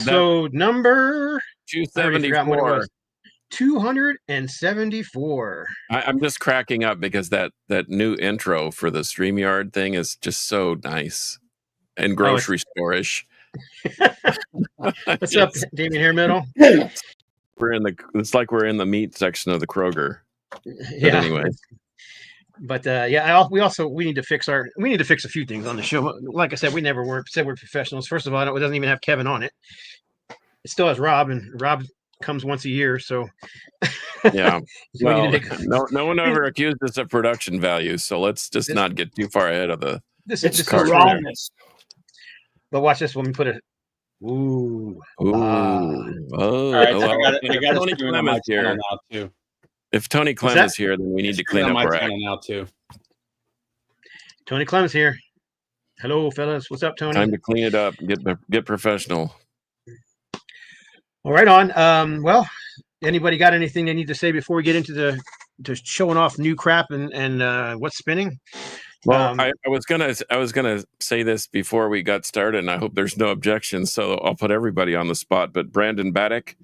episode number 274. 274. I'm just cracking up because that new intro for the StreamYard thing is just so nice and grocery store-ish. What's up, Damien Hair Metal? It's like we're in the meat section of the Kroger. Yeah. But anyway. But we need to fix a few things on the show. Like I said, we never said we're professionals. First of all, it doesn't even have Kevin on it. It still has Rob, and Rob comes once a year, so yeah. Well, no one ever accused us of production value, so let's just not get too far ahead of the. This is wrongness. But watch this when we put it. Ooh. Oh. All right, I got Tony Clem here now too. If Tony Clem is here, then we need to clean up our act now too. Tony Clem's here. Hello, fellas. What's up, Tony? Time to clean it up. Get professional. All right, on. Well, anybody got anything they need to say before we get into to showing off new crap and what's spinning? Well, I was gonna say this before we got started, and I hope there's no objections. So I'll put everybody on the spot. But Brandon Baddock,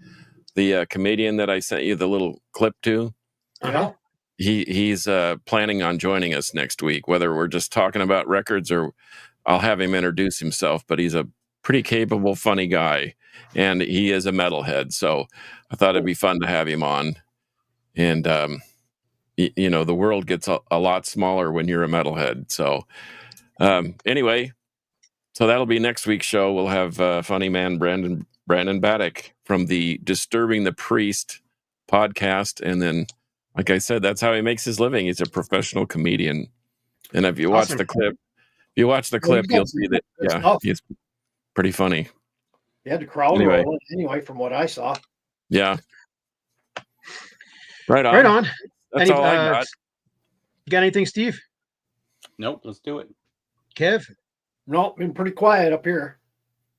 the comedian that I sent you the little clip to, he's planning on joining us next week. Whether we're just talking about records or I'll have him introduce himself. But he's a pretty capable, funny guy, and he is a metalhead. So I thought it'd be fun to have him on. And the world gets a lot smaller when you're a metalhead. So anyway, so that'll be next week's show. We'll have funny man Brandon Baddock from the Disturbing the Priest podcast. And then, like I said, that's how he makes his living. He's a professional comedian. And if you watch the clip, you'll see that, he's pretty funny. He had to crowd roll anyway, from what I saw. Yeah. Right on. Right on. That's all I got. You got anything, Steve? Nope. Let's do it. Kev? Nope. Been pretty quiet up here.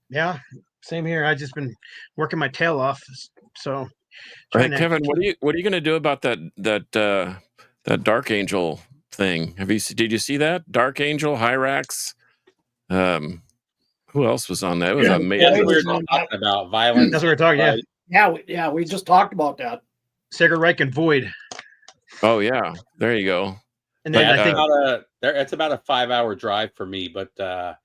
Yeah. Same here. I just been working my tail off. So, right, Kevin, what are you going to do about that Dark Angel thing? Did you see that Dark Angel, Hyrax? Who else was on that? It was amazing. We were talking about violence. That's what we're talking. Yeah. We just talked about that. Sacred Reich and Void. Oh yeah, there you go. And then I think it's about a 5-hour drive for me. But I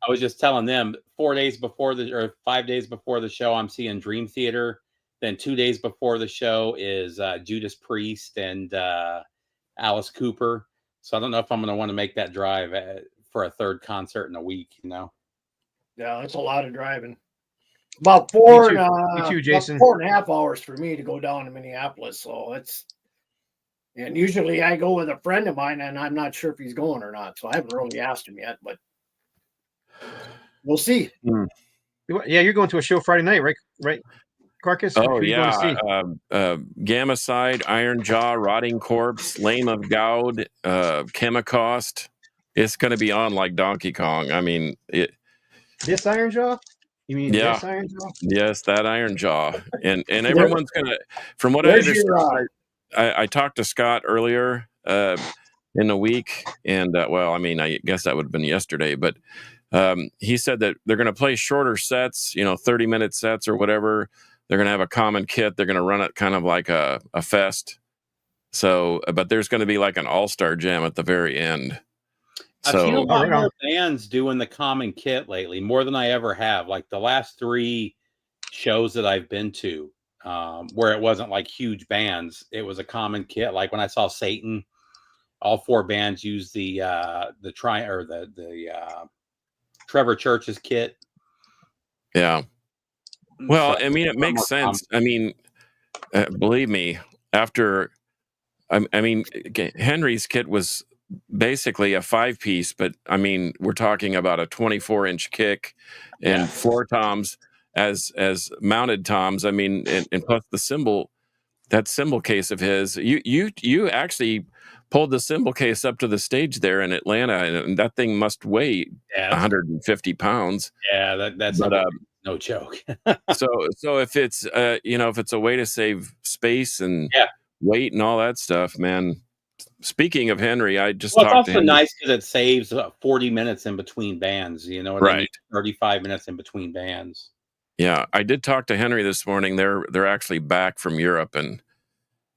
was just telling them 5 days before the show, I'm seeing Dream Theater. Then 2 days before the show is Judas Priest and Alice Cooper. So I don't know if I'm going to want to make that drive for a third concert in a week. Yeah, that's a lot of driving. About 4.5 hours for me to go down to Minneapolis. So and usually I go with a friend of mine, and I'm not sure if he's going or not. So I haven't really asked him yet, but we'll see. Yeah, you're going to a show Friday night, right, Carcass? Oh yeah, Gamma Side, Iron Jaw, Rotting Corpse, Lame of God, Chemicost. It's going to be on like Donkey Kong. I mean, this Iron Jaw. You mean this Iron Jaw? Yes, that Iron Jaw, and everyone's gonna. From what I understand, I talked to Scott earlier in the week, and I guess that would have been yesterday, but he said that they're going to play shorter sets, 30-minute sets or whatever. They're going to have a common kit. They're going to run it kind of like a fest. So, but there's going to be like an all-star jam at the very end. I've seen a lot more bands doing the common kit lately, more than I ever have. Like the last 3 shows that I've been to, where it wasn't like huge bands, it was a common kit. Like when I saw Satan, all 4 bands used the Trevor Church's kit. Yeah. Well, I mean, it makes sense. I mean, believe me, Henry's kit was basically a 5-piece, but I mean, we're talking about a 24-inch kick and floor toms as mounted toms. I mean, and plus the cymbal, that cymbal case of his, you actually pulled the cymbal case up to the stage there in Atlanta, and that thing must weigh 150 pounds. Yeah, that's no joke. so if it's if it's a way to save space and weight and all that stuff, man. Speaking of Henry, I just talked to him. It's also nice because it saves 40 minutes in between bands. You know what I mean? 35 minutes in between bands. Yeah, I did talk to Henry this morning. They're actually back from Europe, and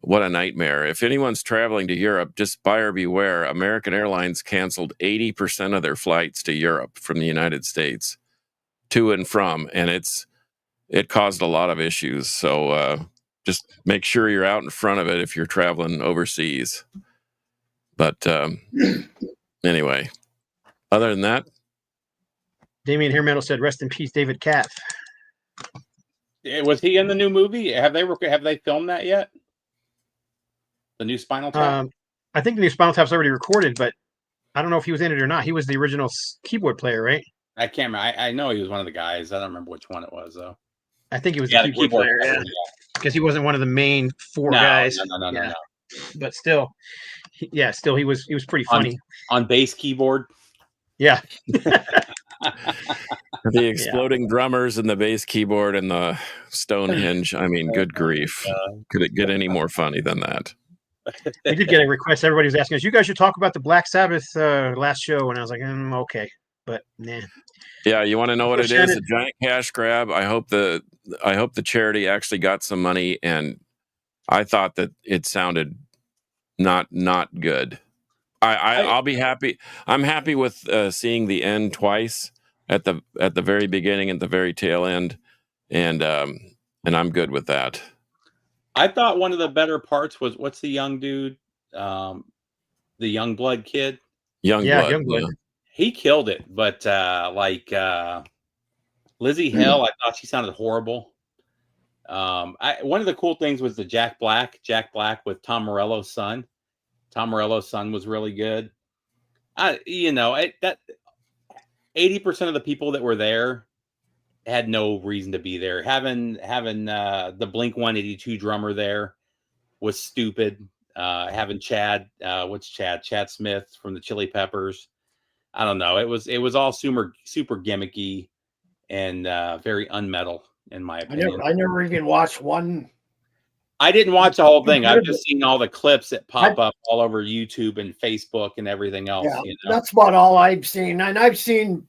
what a nightmare. If anyone's traveling to Europe, just buyer beware. American Airlines canceled 80% of their flights to Europe from the United States to and from, and it caused a lot of issues. So just make sure you're out in front of it if you're traveling overseas. But anyway, other than that, Damian Hairmetal said, "Rest in peace, David Kath." Was he in the new movie? Have they filmed that yet? The new Spinal Tap? I think the new Spinal Tap's already recorded, but I don't know if he was in it or not. He was the original keyboard player, right? I can't remember. I know he was one of the guys. I don't remember which one it was, though. I think he was the keyboard player, yeah. Because he wasn't one of the main four guys. No. But still, he was pretty funny. On bass keyboard? Yeah. The exploding drummers and the bass keyboard and the Stonehenge. I mean, good grief. Could it get any more funny than that? We did get a request. Everybody was asking us, you guys should talk about the Black Sabbath last show. And I was like, okay. But nah. Yeah, you want to know what it is? A giant cash grab. I hope the charity actually got some money, and I thought that it sounded not good. I'll be happy. I'm happy with seeing the end twice, at the very beginning and the very tail end, and I'm good with that. I thought one of the better parts was, what's the young dude, the Youngblood kid? Youngblood. Yeah. He killed it, but Lizzie Hale, I thought she sounded horrible. One of the cool things was the Jack Black with Tom Morello's son. Tom Morello's son was really good. That 80% of the people that were there had no reason to be there. Having the Blink 182 drummer there was stupid. Having Chad Smith from the Chili Peppers. I don't know. It was all super gimmicky and very unmetal, in my opinion. I never even watched one. I didn't watch the whole thing. I've just seen all the clips that pop up all over YouTube and Facebook and everything else. Yeah, that's about all I've seen. And I've seen,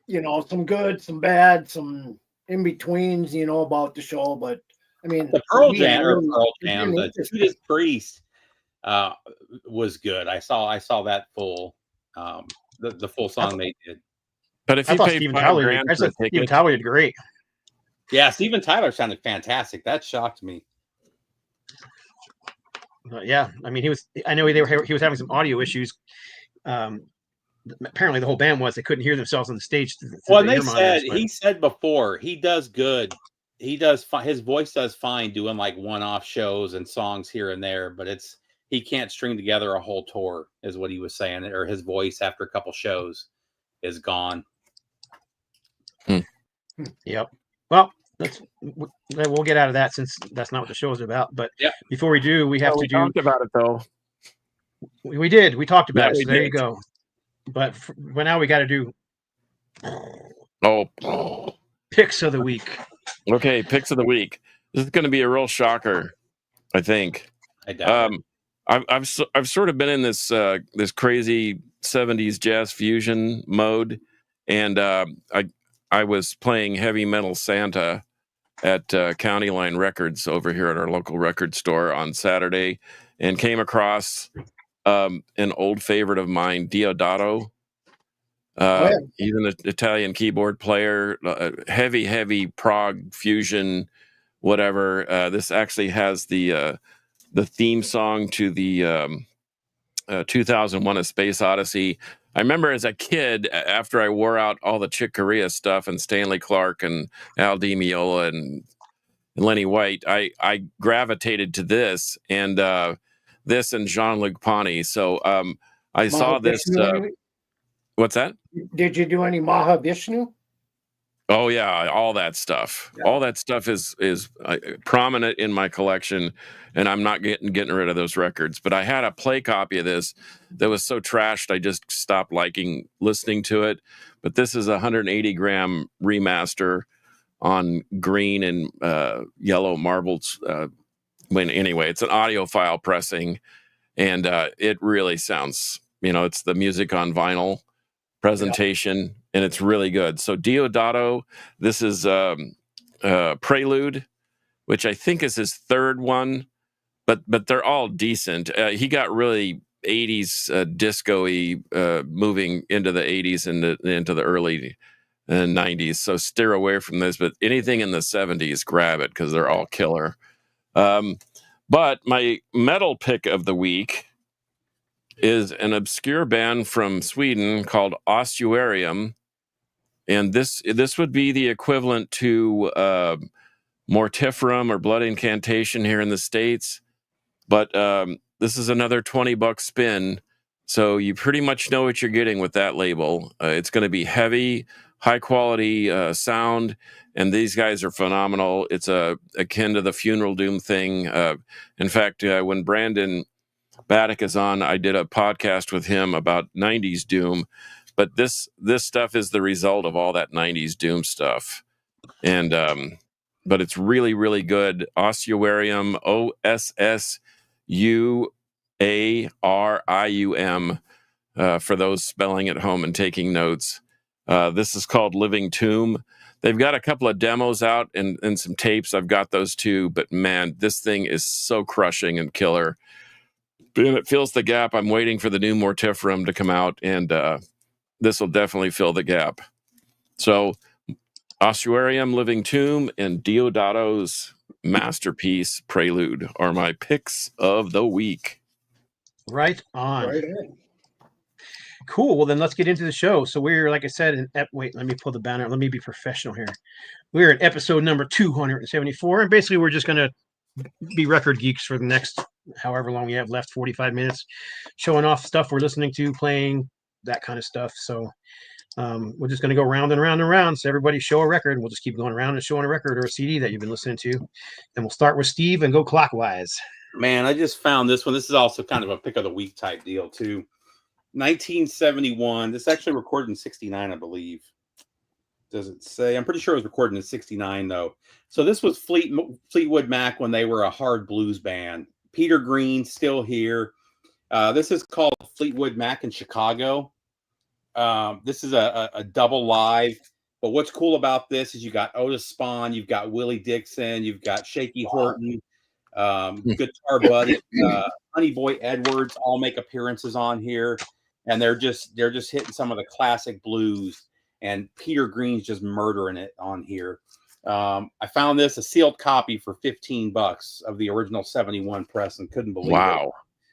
some good, some bad, some in betweens, about the show. But I mean, the Pearl Jam, the Judas Priest was good. I saw that full, the full song they did. But if you pay Steven Tyler did great. Yeah, Steven Tyler sounded fantastic. That shocked me. Yeah, I mean, he was having some audio issues. Apparently, the whole band they couldn't hear themselves on the stage. Well, he said before, he does good. He does his voice does fine doing like one-off shows and songs here and there, but he can't string together a whole tour, is what he was saying, or his voice after a couple shows is gone. Yep. Well, we'll get out of that since that's not what the show is about. But before we do, we talked about it though. We did. We talked about it. So there you go. But for now, we got to do picks of the week. Okay, picks of the week. This is going to be a real shocker, I think. I doubt it. I've sort of been in this crazy 70s jazz fusion mode, and I was playing Heavy Metal Santa at County Line Records over here at our local record store on Saturday, and came across an old favorite of mine, Diodato. He's an Italian keyboard player, heavy prog fusion, whatever. This actually has the theme song to the 2001: A Space Odyssey. I remember as a kid, after I wore out all the Chick Corea stuff and Stanley Clarke and Al Di Meola and Lenny White, I gravitated to this and Jean-Luc Ponty. So I saw this. What's that? Did you do any Mahavishnu? Oh yeah, all that stuff. Yeah. All that stuff is prominent in my collection, and I'm not getting rid of those records. But I had a play copy of this that was so trashed I just stopped listening to it. But this is a 180 gram remaster on green and yellow marbles. It's an audiophile pressing, and it really sounds. It's the music on vinyl. presentation, and it's really good. So Diodato, this is Prelude, which I think is his third one, but they're all decent. He got really 80s disco-y, moving into the 80s and into the early 90s. So steer away from this, but anything in the 70s, grab it because they're all killer. But my metal pick of the week is an obscure band from Sweden called Ossuarium. And this would be the equivalent to Mortiferum or Blood Incantation here in the States. But this is another $20 spin. So you pretty much know what you're getting with that label. It's going to be heavy, high quality sound. And these guys are phenomenal. It's akin to the Funeral Doom thing. In fact, when Brandon Baddock is on, I did a podcast with him about 90s Doom. But this stuff is the result of all that 90s Doom stuff. And but it's really, really good. Ossuarium, Ossuarium, for those spelling at home and taking notes. This is called Living Tomb. They've got a couple of demos out and some tapes. I've got those too. But man, this thing is so crushing and killer. And it fills the gap. I'm waiting for the new Mortiferum to come out, and this will definitely fill the gap. So Ossuarium, Living Tomb, and Diodato's masterpiece, Prelude, are my picks of the week. Right on. Cool. Well, then let's get into the show. So we're, like I said, wait, let me pull the banner. Let me be professional here. We're in episode number 274, and basically we're just going to be record geeks for the next however long we have left, 45 minutes, showing off stuff we're listening to, playing, that kind of stuff. So we're just going to go round and round and round. So everybody show a record. We'll just keep going around and showing a record or a CD that you've been listening to. And we'll start with Steve and go clockwise. Man, I just found this one. This is also kind of a pick of the week type deal too. 1971. This actually recorded in 69, I believe. Does it say? I'm pretty sure it was recorded in 69 though. So this was Fleetwood Mac when they were a hard blues band. Peter Green still here. This is called Fleetwood Mac in Chicago. This is a double live. But what's cool about this is you got Otis Spawn, you've got Willie Dixon, you've got Shaky Horton, Guitar Buddy, Honey Boy Edwards all make appearances on here, and they're just hitting some of the classic blues. And Peter Green's just murdering it on here. I found this a sealed copy for $15 of the original 71 press and couldn't believe it.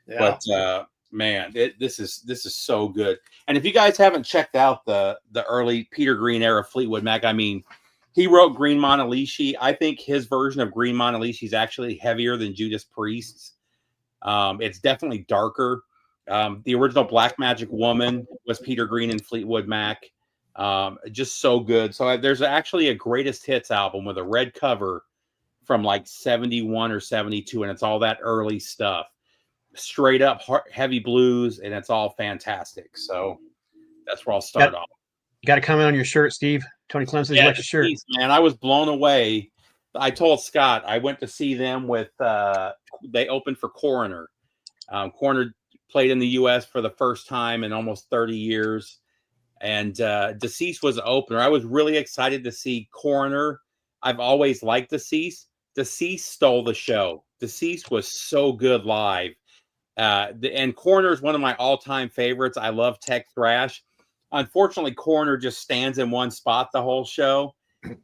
Yeah. But man, this is so good. And if you guys haven't checked out the early Peter Green era Fleetwood Mac, I mean, he wrote Green Monalishi. I think his version of Green Monalishi is actually heavier than Judas Priest's. It's definitely darker. The original Black Magic Woman was Peter Green and Fleetwood Mac. Just so good. So there's actually a greatest hits album with a red cover from like 71 or 72, and it's all that early stuff, straight up heavy blues, and it's all fantastic. So that's where I'll start off. You got a comment on your shirt, Steve? Tony Clemson, you like your shirt? Man, I was blown away. I told Scott I went to see them with they opened for Coroner. Coroner played in the U.S. for the first time in almost 30 years. And Deceased was the opener. I was really excited to see Coroner. I've always liked Deceased. Deceased stole the show. Deceased was so good live. And Coroner is one of my all-time favorites. I love tech thrash. Unfortunately, Coroner just stands in one spot the whole show.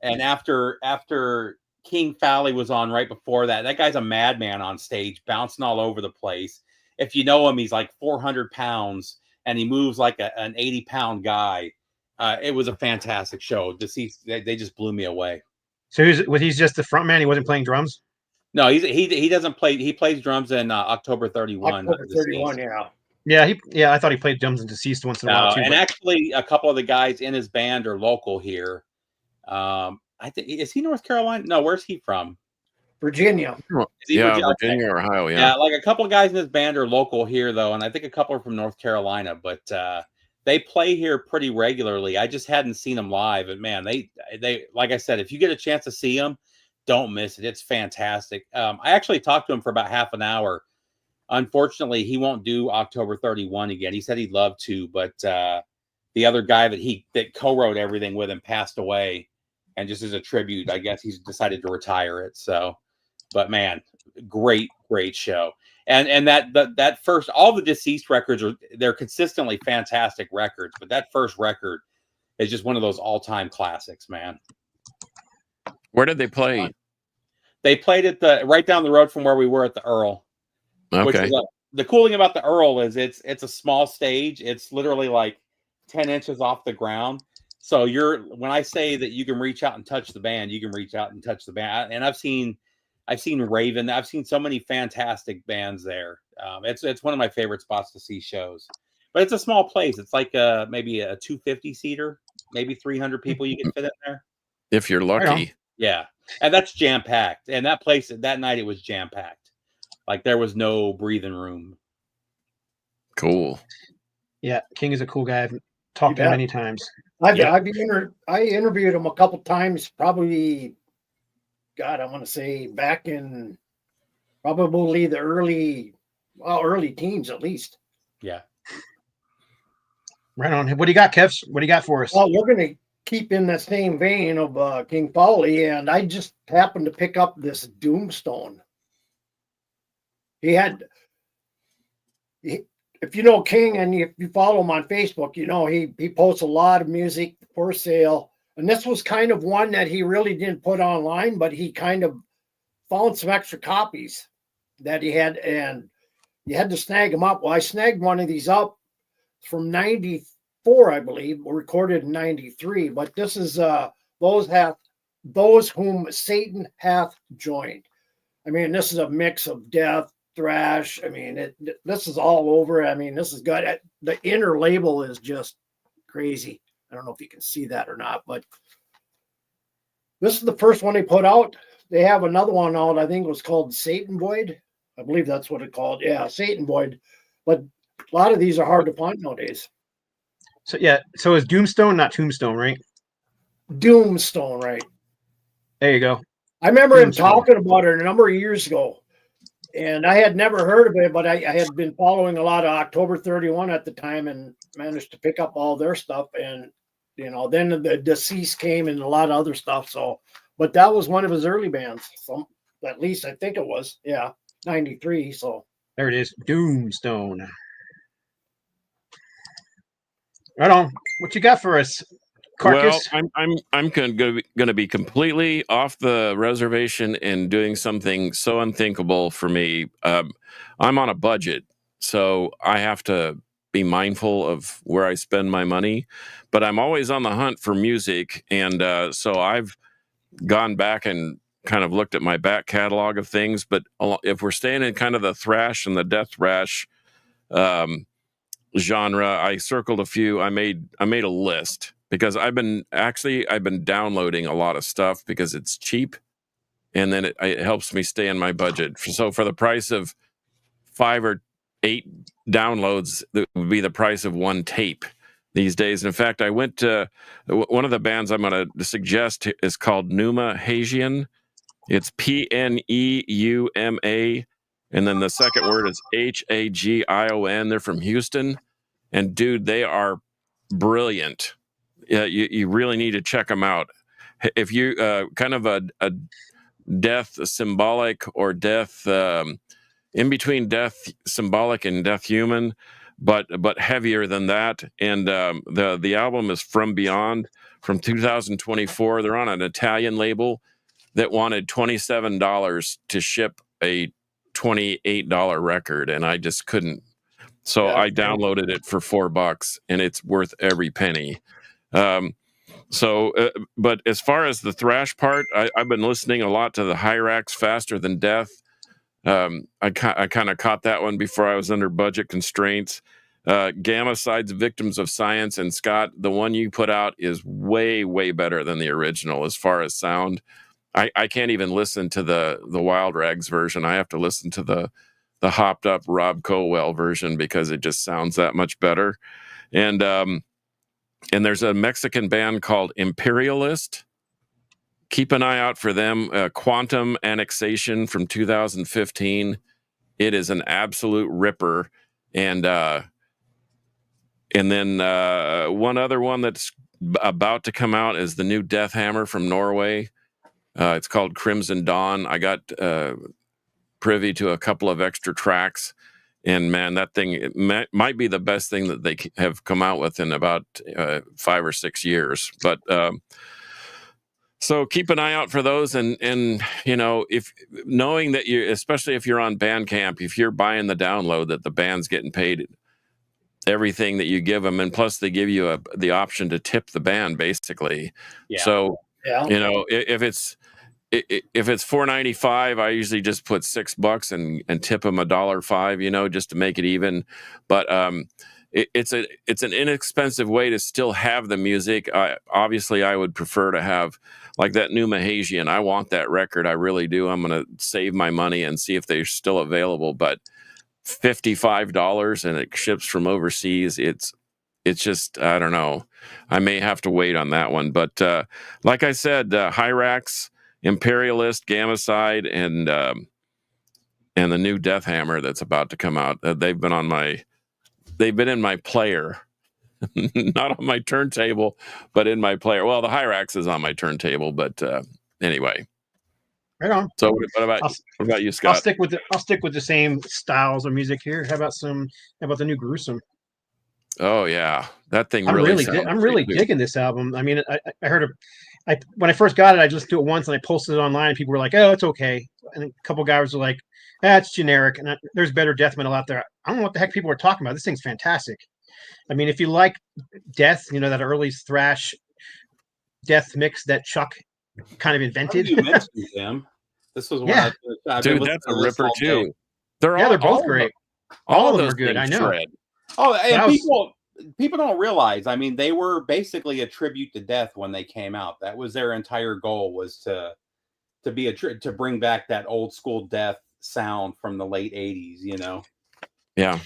And after King Fowley was on right before that, that guy's a madman on stage, bouncing all over the place. If you know him, he's like 400 pounds. And he moves like an 80-pound guy. It was a fantastic show. They just blew me away. So he's just the front man? He wasn't playing drums? No, he doesn't play. He plays drums in October 31. October 31, yeah. I thought he played drums in Deceased once in a while too. And actually, a couple of the guys in his band are local here. I think is he North Carolina? No, where's he from? Virginia. Virginia or Ohio. Yeah, like a couple of guys in this band are local here, though, and I think a couple are from North Carolina. But they play here pretty regularly. I just hadn't seen them live, and man, they like I said, if you get a chance to see them, don't miss it. It's fantastic. I actually talked to him for about half an hour. Unfortunately, he won't do October 31 again. He said he'd love to, but the other guy that co-wrote everything with him passed away, and just as a tribute, I guess he's decided to retire it. So, but man, great show. And that first, all the Deceased records they're consistently fantastic records, but that first record is just one of those all-time classics, man. Where did they play? They played at right down the road from where we were at the Earl. Okay. Which is the cool thing about the Earl is it's a small stage. It's literally like 10 inches off the ground. So when I say that you can reach out and touch the band, you can reach out and touch the band. And I've seen Raven. I've seen so many fantastic bands there. It's one of my favorite spots to see shows. But it's a small place. It's like maybe a 250 seater, maybe 300 people you can fit in there. If you're lucky. Yeah. And that's jam packed. And that place that night, it was jam packed. Like there was no breathing room. Cool. Yeah. King is a cool guy. I've talked to him many times. I interviewed him a couple times, probably, God, I want to say back in probably the early teens at least. Yeah. Right on. What do you got, Kevs? What do you got for us? Well, we're going to keep in the same vein of King Foley, and I just happened to pick up this Doomstone. If you know King and if you follow him on Facebook, you know he posts a lot of music for sale. And this was kind of one that he really didn't put online, but he kind of found some extra copies that he had, and you had to snag them up. Well, I snagged one of these up from 94, I believe, recorded in 93. But this is those whom Satan hath joined. I mean, this is a mix of death, thrash. I mean, this is all over. I mean, this is good. The inner label is just crazy. I don't know if you can see that or not, but this is the first one they put out. They have another one out. I think it was called Satan Void. I believe that's what it's called. Yeah, Satan Void. But a lot of these are hard to find nowadays. So yeah, so it's Doomstone, not Tombstone, right? Doomstone, right? There you go. I remember him talking about it a number of years ago. And I had never heard of it, but I had been following a lot of October 31 at the time and managed to pick up all their stuff. And, you know, then the Deceased came and a lot of other stuff. So, but that was one of his early bands. So at least I think it was, 93. So there it is. Doomstone. Right on. What you got for us, Carcass? Well, I'm going to be completely off the reservation and doing something so unthinkable for me. I'm on a budget, so I have to be mindful of where I spend my money. But I'm always on the hunt for music, and so I've gone back and kind of looked at my back catalog of things. But if we're staying in kind of the thrash and the death thrash genre, I circled a few. I made a list because I've been downloading a lot of stuff because it's cheap, and then it helps me stay in my budget. So for the price of 5 or 8 downloads, that would be the price of one tape these days. And in fact, I went to one of the bands I'm going to suggest is called Pneuma Hagion. It's Pneuma, and then the second word is Hagion. They're from Houston, and dude, they are brilliant. You really need to check them out. If you kind of a death symbolic or death in between death symbolic and death human, but heavier than that. And the album is From Beyond from 2024. They're on an Italian label that wanted $27 to ship a $28 record, and I just couldn't. So I downloaded it for $4, and it's worth every penny. But as far as the thrash part, I've been listening a lot to the Hyrax Faster Than Death. I kind of caught that one before I was under budget constraints. Gamma-Side's Victims of Science, and Scott, the one you put out is way, way better than the original as far as sound. I can't even listen to the Wild Rags version. I have to listen to the hopped up Rob Colwell version because it just sounds that much better. And there's a Mexican band called Imperialist. Keep an eye out for them. Quantum Annexation from 2015. It is an absolute ripper, and And then one other one that's about to come out is the new Death Hammer from Norway. It's called Crimson Dawn. I got privy to a couple of extra tracks, and man, that thing might be the best thing that they have come out with in about 5 or 6 years. But so keep an eye out for those, and if knowing that especially if you're on Bandcamp, if you're buying the download, that the band's getting paid everything that you give them, and plus they give you the option to tip the band, basically. Yeah. So if it's $4.95, I usually just put $6 and tip them $1.05, just to make it even. But it's an inexpensive way to still have the music. Obviously, I would prefer to have like that new Mahasian. I want that record. I really do. I'm going to save my money and see if they're still available. But $55 and it ships from overseas. It's just, I don't know. I may have to wait on that one. But like I said, Hyrax, Imperialist, Gamacide, and the new Death Hammer that's about to come out. They've been in my player, not on my turntable, but in my player. Well, the Hyrax is on my turntable, but anyway. Right on. So what about you, Scott? I'll stick with the same styles of music here. How about the new Gruesome? Oh yeah, that thing I'm really. I'm really digging this album. I mean, I heard when I first got it, I just do it once and I posted it online. And people were like, "Oh, it's okay," and a couple guys were like, "It's generic." And there's better death metal out there. I don't know what the heck people were talking about. This thing's fantastic. I mean, if you like death, that early thrash death mix that Chuck kind of invented. You mentioned them. This was one. Yeah. Dude, that's a ripper too. They're both great. All of them are good. I know. Shred. Oh, and people don't realize. I mean, they were basically a tribute to death when they came out. That was their entire goal, was to bring back that old school death sound from the late '80s. Yeah.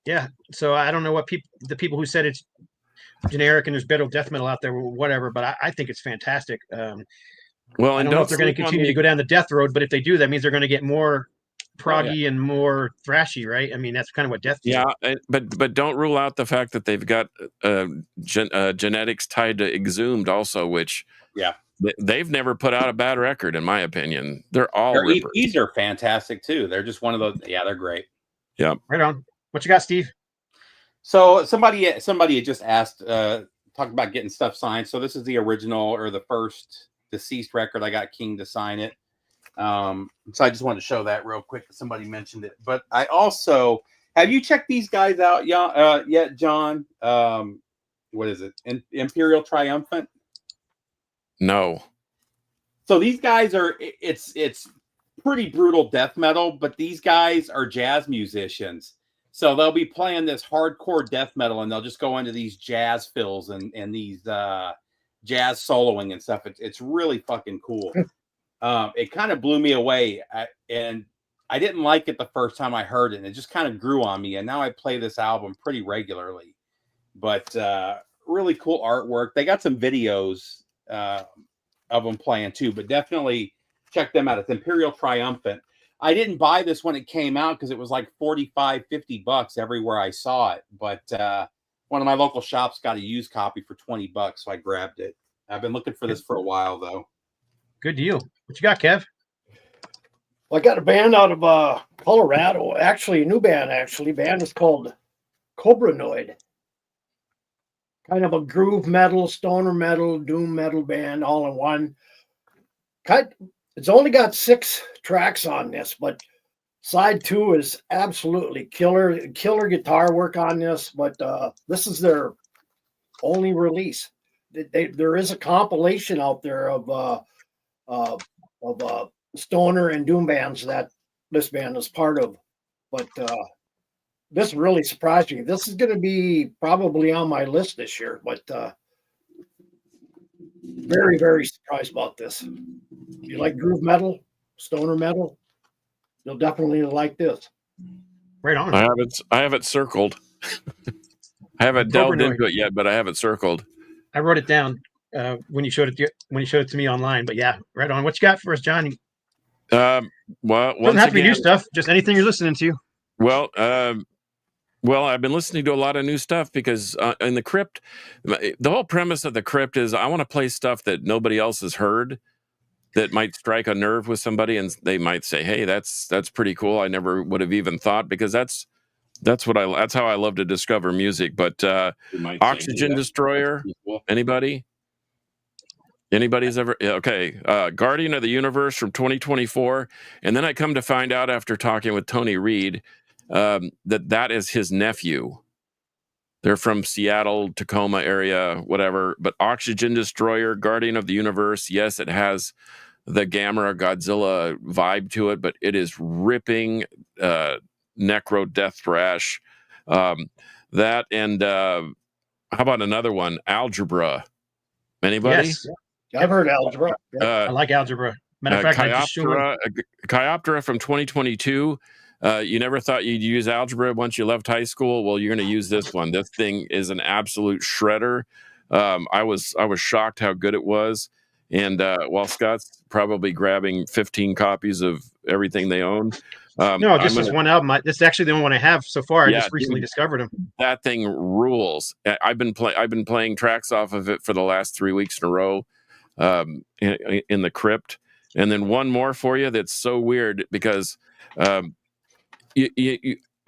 Yeah. So I don't know what the people who said it's generic and there's better death metal out there, or whatever, but I think it's fantastic. Well, I don't know if they're going to continue to go down the death road, but if they do, that means they're going to get more proggy and more thrashy, right? I mean, that's kind of what death. Yeah, but don't rule out the fact that they've got genetics tied to Exhumed also, which they've never put out a bad record in my opinion. Their EPs are fantastic too. They're just one of those. Yeah, they're great. Yeah, right on. What you got, Steve? So somebody had just asked, talked about getting stuff signed. So this is the original or the first Deceased record. I got King to sign it. So I just wanted to show that real quick. Somebody mentioned it, but I also have you checked these guys out yet, John? What is it? Imperial Triumphant? No. So these guys it's pretty brutal death metal, but these guys are jazz musicians. So they'll be playing this hardcore death metal, and they'll just go into these jazz fills and these jazz soloing and stuff. It's really fucking cool. It kind of blew me away, and I didn't like it the first time I heard it, and it just kind of grew on me, and now I play this album pretty regularly. But really cool artwork. They got some videos of them playing too, but definitely check them out. It's Imperial Triumphant. I didn't buy this when it came out because it was like $45-$50 everywhere I saw it, but one of my local shops got a used copy for $20, so I grabbed it. I've been looking for this for a while though. Good deal. What you got, Kev? Well, I got a band out of Colorado. Actually, a new band. Band is called Cobranoid. Kind of a groove metal, stoner metal, doom metal band, all in one. It's only got 6 tracks on this, but side 2 is absolutely killer guitar work on this. But this is their only release. There is a compilation out there of stoner and doom bands that this band is part of, but this really surprised me. This is going to be probably on my list this year, but very, very surprised about this. If you like groove metal, stoner metal, you'll definitely like this. Right on. I have it circled. I haven't delved into it yet, but I have it circled. I wrote it down when you showed it to me online. But yeah, right on. What you got for us, John? Well, doesn't have to be new stuff. Just anything you're listening to. Well, Well, I've been listening to a lot of new stuff because in the Crypt, the whole premise of the Crypt is I want to play stuff that nobody else has heard that might strike a nerve with somebody, and they might say, "Hey, that's pretty cool. I never would have even thought," because that's how I love to discover music. But Oxygen Destroyer, anybody? Anybody's ever okay? Guardian of the Universe from 2024, and then I come to find out after talking with Tony Reed that is his nephew. They're from Seattle, Tacoma area, whatever. But Oxygen Destroyer, Guardian of the Universe, yes, it has the Gamera Godzilla vibe to it, but it is ripping necro death thrash. That and how about another one, Algebra? Anybody? Yes, I've heard Algebra. I like Algebra. Matter of fact, Chioptera from 2022. You never thought you'd use Algebra once you left high school. Well, you're going to use this one. This thing is an absolute shredder. I was shocked how good it was. And while Scott's probably grabbing 15 copies of everything they own. No, this is one album. This is actually the only one I have so far. I just recently discovered him. That thing rules. I've been playing tracks off of it for the last 3 weeks in a row in the Crypt. And then one more for you that's so weird because I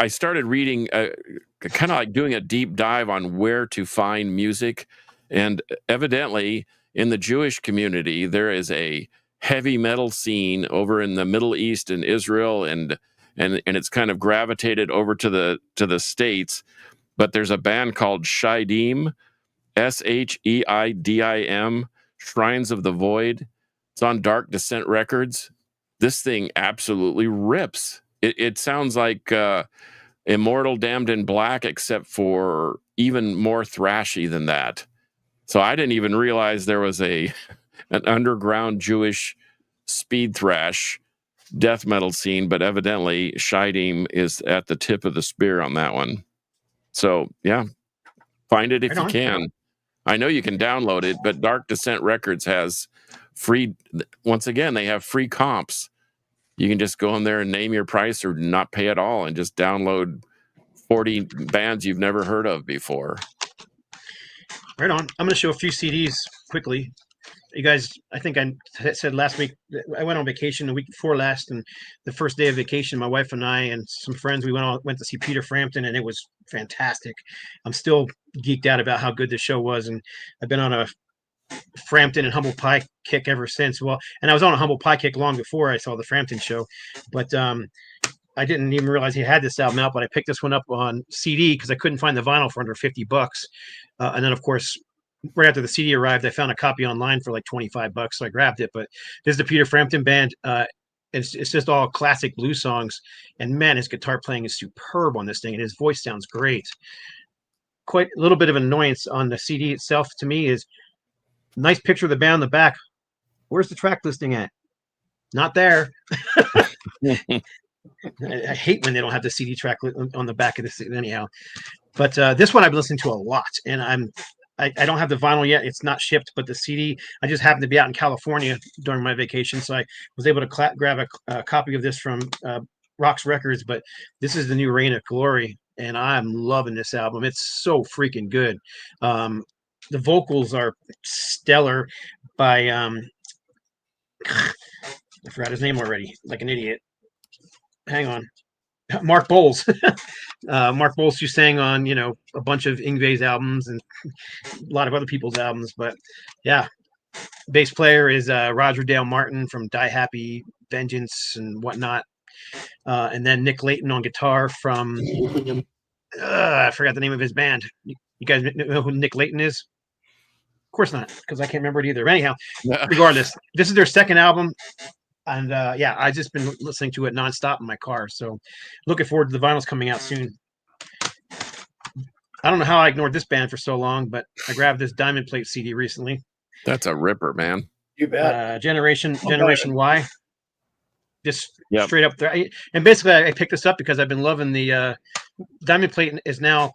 started reading, kind of like doing a deep dive on where to find music. And evidently, in the Jewish community, there is a heavy metal scene over in the Middle East and Israel, and it's kind of gravitated over to the States. But there's a band called Shaidim, Sheidim, Shrines of the Void. It's on Dark Descent Records. This thing absolutely rips. It sounds like Immortal Damned in Black, except for even more thrashy than that. So I didn't even realize there was an underground Jewish speed thrash death metal scene, but evidently Shaidim is at the tip of the spear on that one. So yeah, find it if you can. I know you can download it, but Dark Descent Records has free. Once again, they have free comps. You can just go in there and name your price or not pay at all and just download 40 bands you've never heard of before. Right on. I'm going to show a few CDs quickly. You guys, I think I said last week, I went on vacation the week before last, and the first day of vacation, my wife and I and some friends, we went to see Peter Frampton, and it was fantastic. I'm still geeked out about how good the show was, and I've been on a Frampton and Humble Pie kick ever since. Well, and I was on a Humble Pie kick long before I saw the Frampton show, but I didn't even realize he had this album out, but I picked this one up on CD because I couldn't find the vinyl for under $50. And then, of course, right after the CD arrived, I found a copy online for like $25, so I grabbed it. But this is the Peter Frampton band. It's just all classic blues songs, and man, his guitar playing is superb on this thing, and his voice sounds great. Quite a little bit of annoyance on the CD itself to me is nice picture of the band on the back. Where's the track listing at? Not there. I hate when they don't have the CD track on the back of this anyhow. But this one I've listened to a lot, and I don't have the vinyl yet. It's not shipped, but the CD, I just happened to be out in California during my vacation, so I was able to grab a copy of this from Rox Records. But this is the new Reign of Glory, and I'm loving this album. It's so freaking good. The vocals are stellar by I forgot his name already, like an idiot. Hang on. Mark Bowles. Mark Bowles, who sang on, a bunch of Yngwie's albums and a lot of other people's albums. But yeah, bass player is Roger Dale Martin from Die Happy, Vengeance, and whatnot. And then Nick Layton on guitar from, I forgot the name of his band. You guys know who Nick Layton is? Of course not, because I can't remember it either. But anyhow, regardless, this is their second album. And yeah, I've just been listening to it nonstop in my car. So looking forward to the vinyls coming out soon. I don't know how I ignored this band for so long, but I grabbed this Diamond Plate CD recently. That's a ripper, man. You bet. Generation Y. Just straight up there. And basically, I picked this up because I've been loving the Diamond Plate is now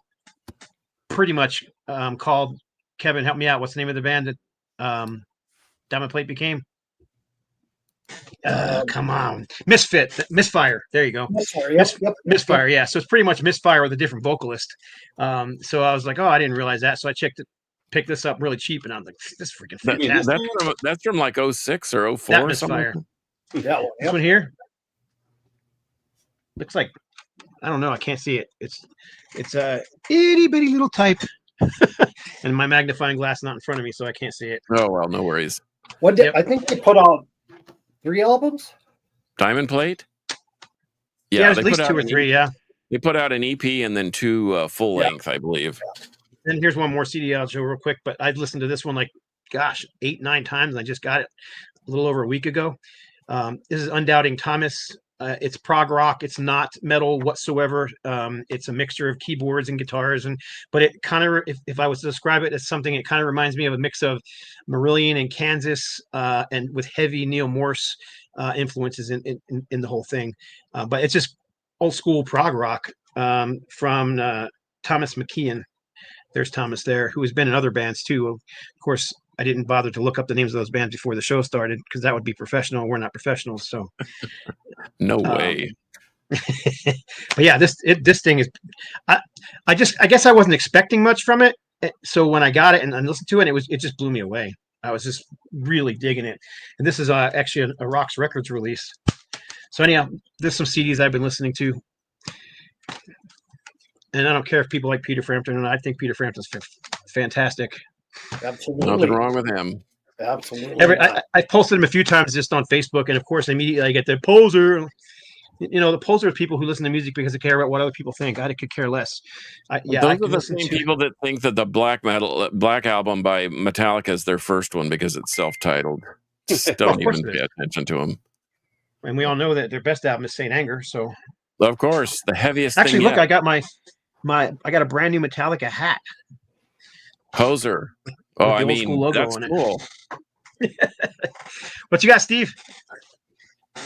pretty much called, Kevin, help me out. What's the name of the band that Diamond Plate became? Come on, Misfire. There you go. Misfire. Yeah, so it's pretty much Misfire with a different vocalist. So I was like, oh, I didn't realize that. So I picked this up really cheap, and I was like, this is freaking fantastic. That's from like 06 or 04 that or Misfire. something. That one, This one here looks like, I don't know. I can't see it. It's a itty bitty little type, and my magnifying glass not in front of me, so I can't see it. Oh well, no worries. I think they put out 3 albums. Diamond Plate. Yeah, at least 2 or 3. Yeah, they put out an EP and then 2 full length, I believe. And here's one more CD I'll show real quick. But I've listened to this one 8, 9 times. And I just got it a little over a week ago. This is Undoubting Thomas. It's prog rock. It's not metal whatsoever. It's a mixture of keyboards and guitars, but it kind of, if I was to describe it as something, it kind of reminds me of a mix of Marillion and Kansas, and with heavy Neil Morse influences in the whole thing. But it's just old school prog rock from Thomas McKeon. There's Thomas there, who has been in other bands too. Of course, I didn't bother to look up the names of those bands before the show started because that would be professional. We're not professionals, so no way. But yeah, this thing is. I guess I wasn't expecting much from it, so when I got it and listened to it, it just blew me away. I was just really digging it, and this is actually a Rocks Records release. So anyhow, there's some CDs I've been listening to. And I don't care if people like Peter Frampton or not. I think Peter Frampton's fantastic. Absolutely. Nothing wrong with him. Absolutely. I've posted him a few times just on Facebook. And of course, immediately I get the poser. The poser are people who listen to music because they care about what other people think. I could care less. Those are the same people that think that the Black album by Metallica is their first one because it's self-titled. Just don't even pay attention to them. And we all know that their best album is Saint Anger. So, of course, the heaviest. Actually, thing look, I got I got a brand new Metallica hat. Poser. Oh, I mean, that's cool. What you got, Steve?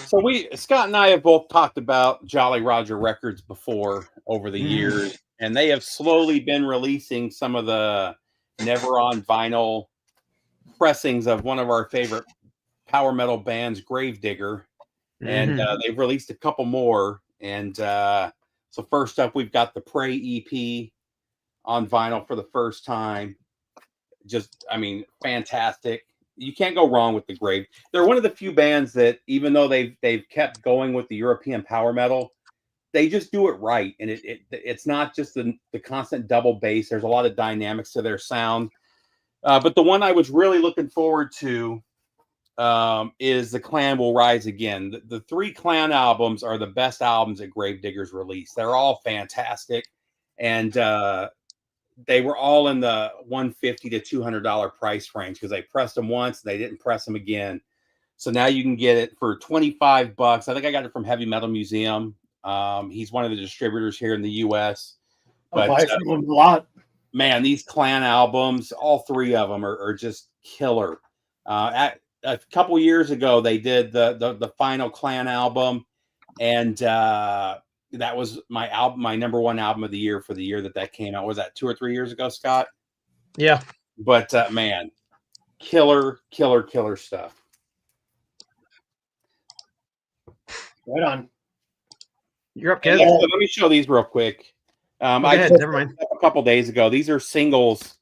So Scott and I have both talked about Jolly Roger Records before over the years, and they have slowly been releasing some of the never on vinyl pressings of one of our favorite power metal bands, Gravedigger, and they've released a couple more. And so first up, we've got the Prey EP on vinyl for the first time. Just, I mean, fantastic. You can't go wrong with the Grave. They're one of the few bands that, even though they've kept going with the European power metal, they just do it right. And it's not just the constant double bass. There's a lot of dynamics to their sound. But the one I was really looking forward to is The Clan Will Rise Again. The 3 Clan albums are the best albums that Gravedigger's released. They're all fantastic. And they were all in the $150 to $200 price range because they pressed them once, they didn't press them again. So now you can get it for $25. I think I got it from Heavy Metal Museum. He's one of the distributors here in the U.S. But I buy from him a lot. Man, these Clan albums, all 3 of them are just killer. A couple years ago, they did the final Clan album, and that was my number 1 album of the year for the year that came out. Was that 2 or 3 years ago, Scott? Yeah. But man, killer stuff. Right on. You're up, Kev. Let me show these real quick. Never mind. A couple days ago. These are singles.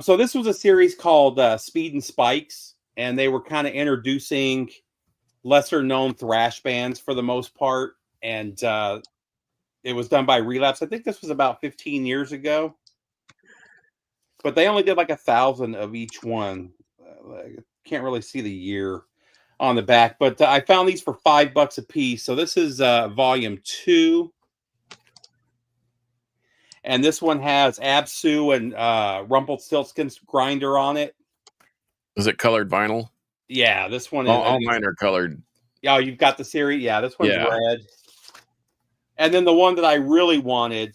So this was a series called Speed and Spikes, and they were kind of introducing lesser known thrash bands for the most part. And it was done by Relapse. I think this was about 15 years ago. But they only did like 1,000 of each one. I can't really see the year on the back. But I found these for $5 a piece. So this is volume 2. And this one has Absu and Rumpelstiltskin's Grinder on it. Is it colored vinyl? Yeah, this one is. All mine are colored. Oh, you've got the series? Yeah, this one's red. And then the one that I really wanted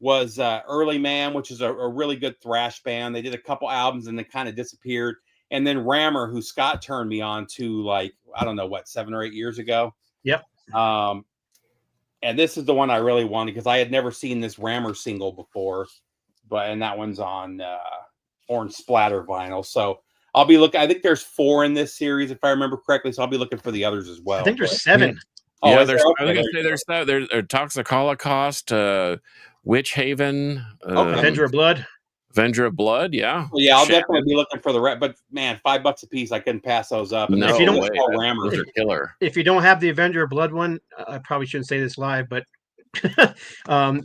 was Early Man, which is a really good thrash band. They did a couple albums and they kind of disappeared. And then Rammer, who Scott turned me on to, like, I don't know, 7 or 8 years ago. Yep. And this is the one I really wanted because I had never seen this Rammer single before. And that one's on Orange Splatter vinyl. So I'll be looking. I think there's 4 in this series, if I remember correctly. So I'll be looking for the others as well. I think there's 7. Oh, yeah, is there's. there? I was gonna say there's Toxic Holocaust, Witch Haven, Avenger of Blood. Avenger of Blood. Yeah, Well, yeah, I'll Shaman. definitely be looking for the rest. But man, $5 a piece, I couldn't pass those up. And No If you don't- way. Rammers. Those are killer. If you don't have the Avenger of Blood one, I probably shouldn't say this live, but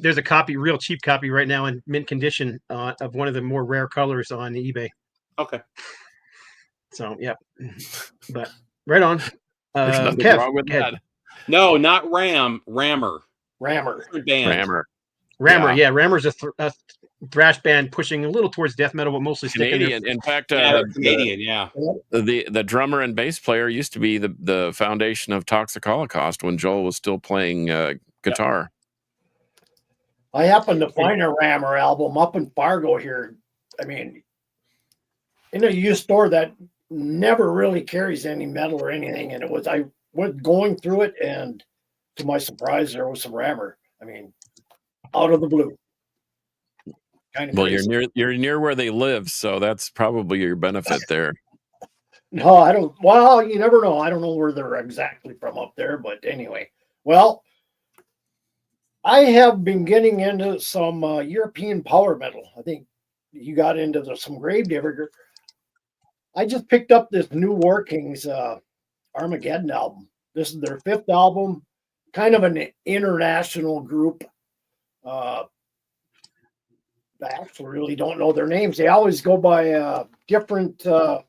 there's a copy, real cheap copy right now in mint condition of one of the more rare colors on eBay. Okay. So, yep. But right on. There's nothing Kev, wrong with go ahead. that. No, not Rammer. Rammer. Different band. Rammer, yeah. Rammer's a thrash band pushing a little towards death metal, but mostly sticking Canadian. In fact, Yeah, they're Canadian. Yeah. the drummer and bass player used to be the foundation of Toxic Holocaust when Joel was still playing guitar. I happened to find a Rammer album up in Fargo here. I mean, in a used store that never really carries any metal or anything. And I went going through it, and to my surprise, there was some Rammer. I mean, out of the blue. Kind of Well, crazy. you're near where they live, so that's probably your benefit there. No, I don't. Well, you never know. I don't know where they're exactly from up there, but anyway. Well, I have been getting into some European power metal. I think you got into some Gravedigger. I just picked up this new War Kings Armageddon album. This is their 5th album, kind of an international group. I actually really don't know their names. They always go by different. I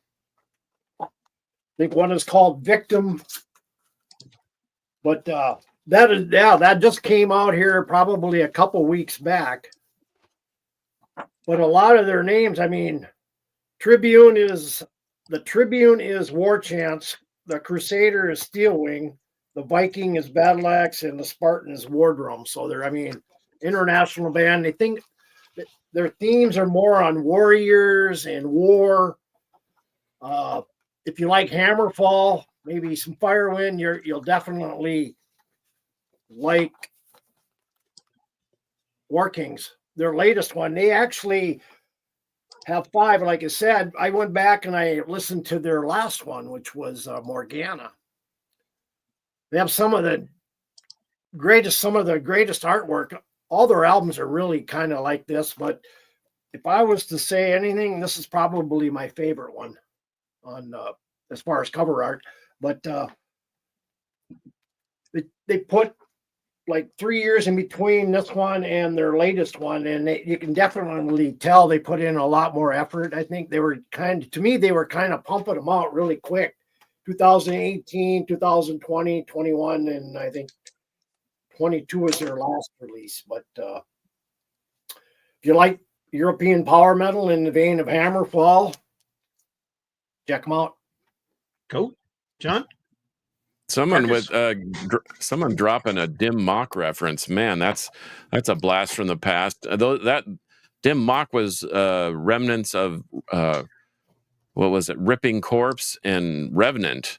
think one is called Victim, but that just came out here probably a couple weeks back. But a lot of their names, I mean, the Tribune is War Chants, the Crusader is Steelwing, the Viking is Battle Axe, and the Spartan is War Drum. So they're, I mean, international band. They think that their themes are more on warriors and war. If you like Hammerfall, maybe some Firewind, you'll definitely like War Kings. Their latest one, they actually have 5. Like I said, I went back and I listened to their last one, which was Morgana. They have some of the greatest artwork. All their albums are really kind of like this, but if I was to say anything, this is probably my favorite one on as far as cover art. But they put like 3 years in between this one and their latest one, and you can definitely tell they put in a lot more effort. I think they were kind of pumping them out really quick. 2018, 2020, 21, and I think 22 was their last release. But if you like European power metal in the vein of Hammerfall, check them out. Cool. John? Someone Marcus? with someone dropping a Dim Mock reference. Man, that's a blast from the past. That Dim Mock was remnants of what was it? Ripping Corpse and Revenant.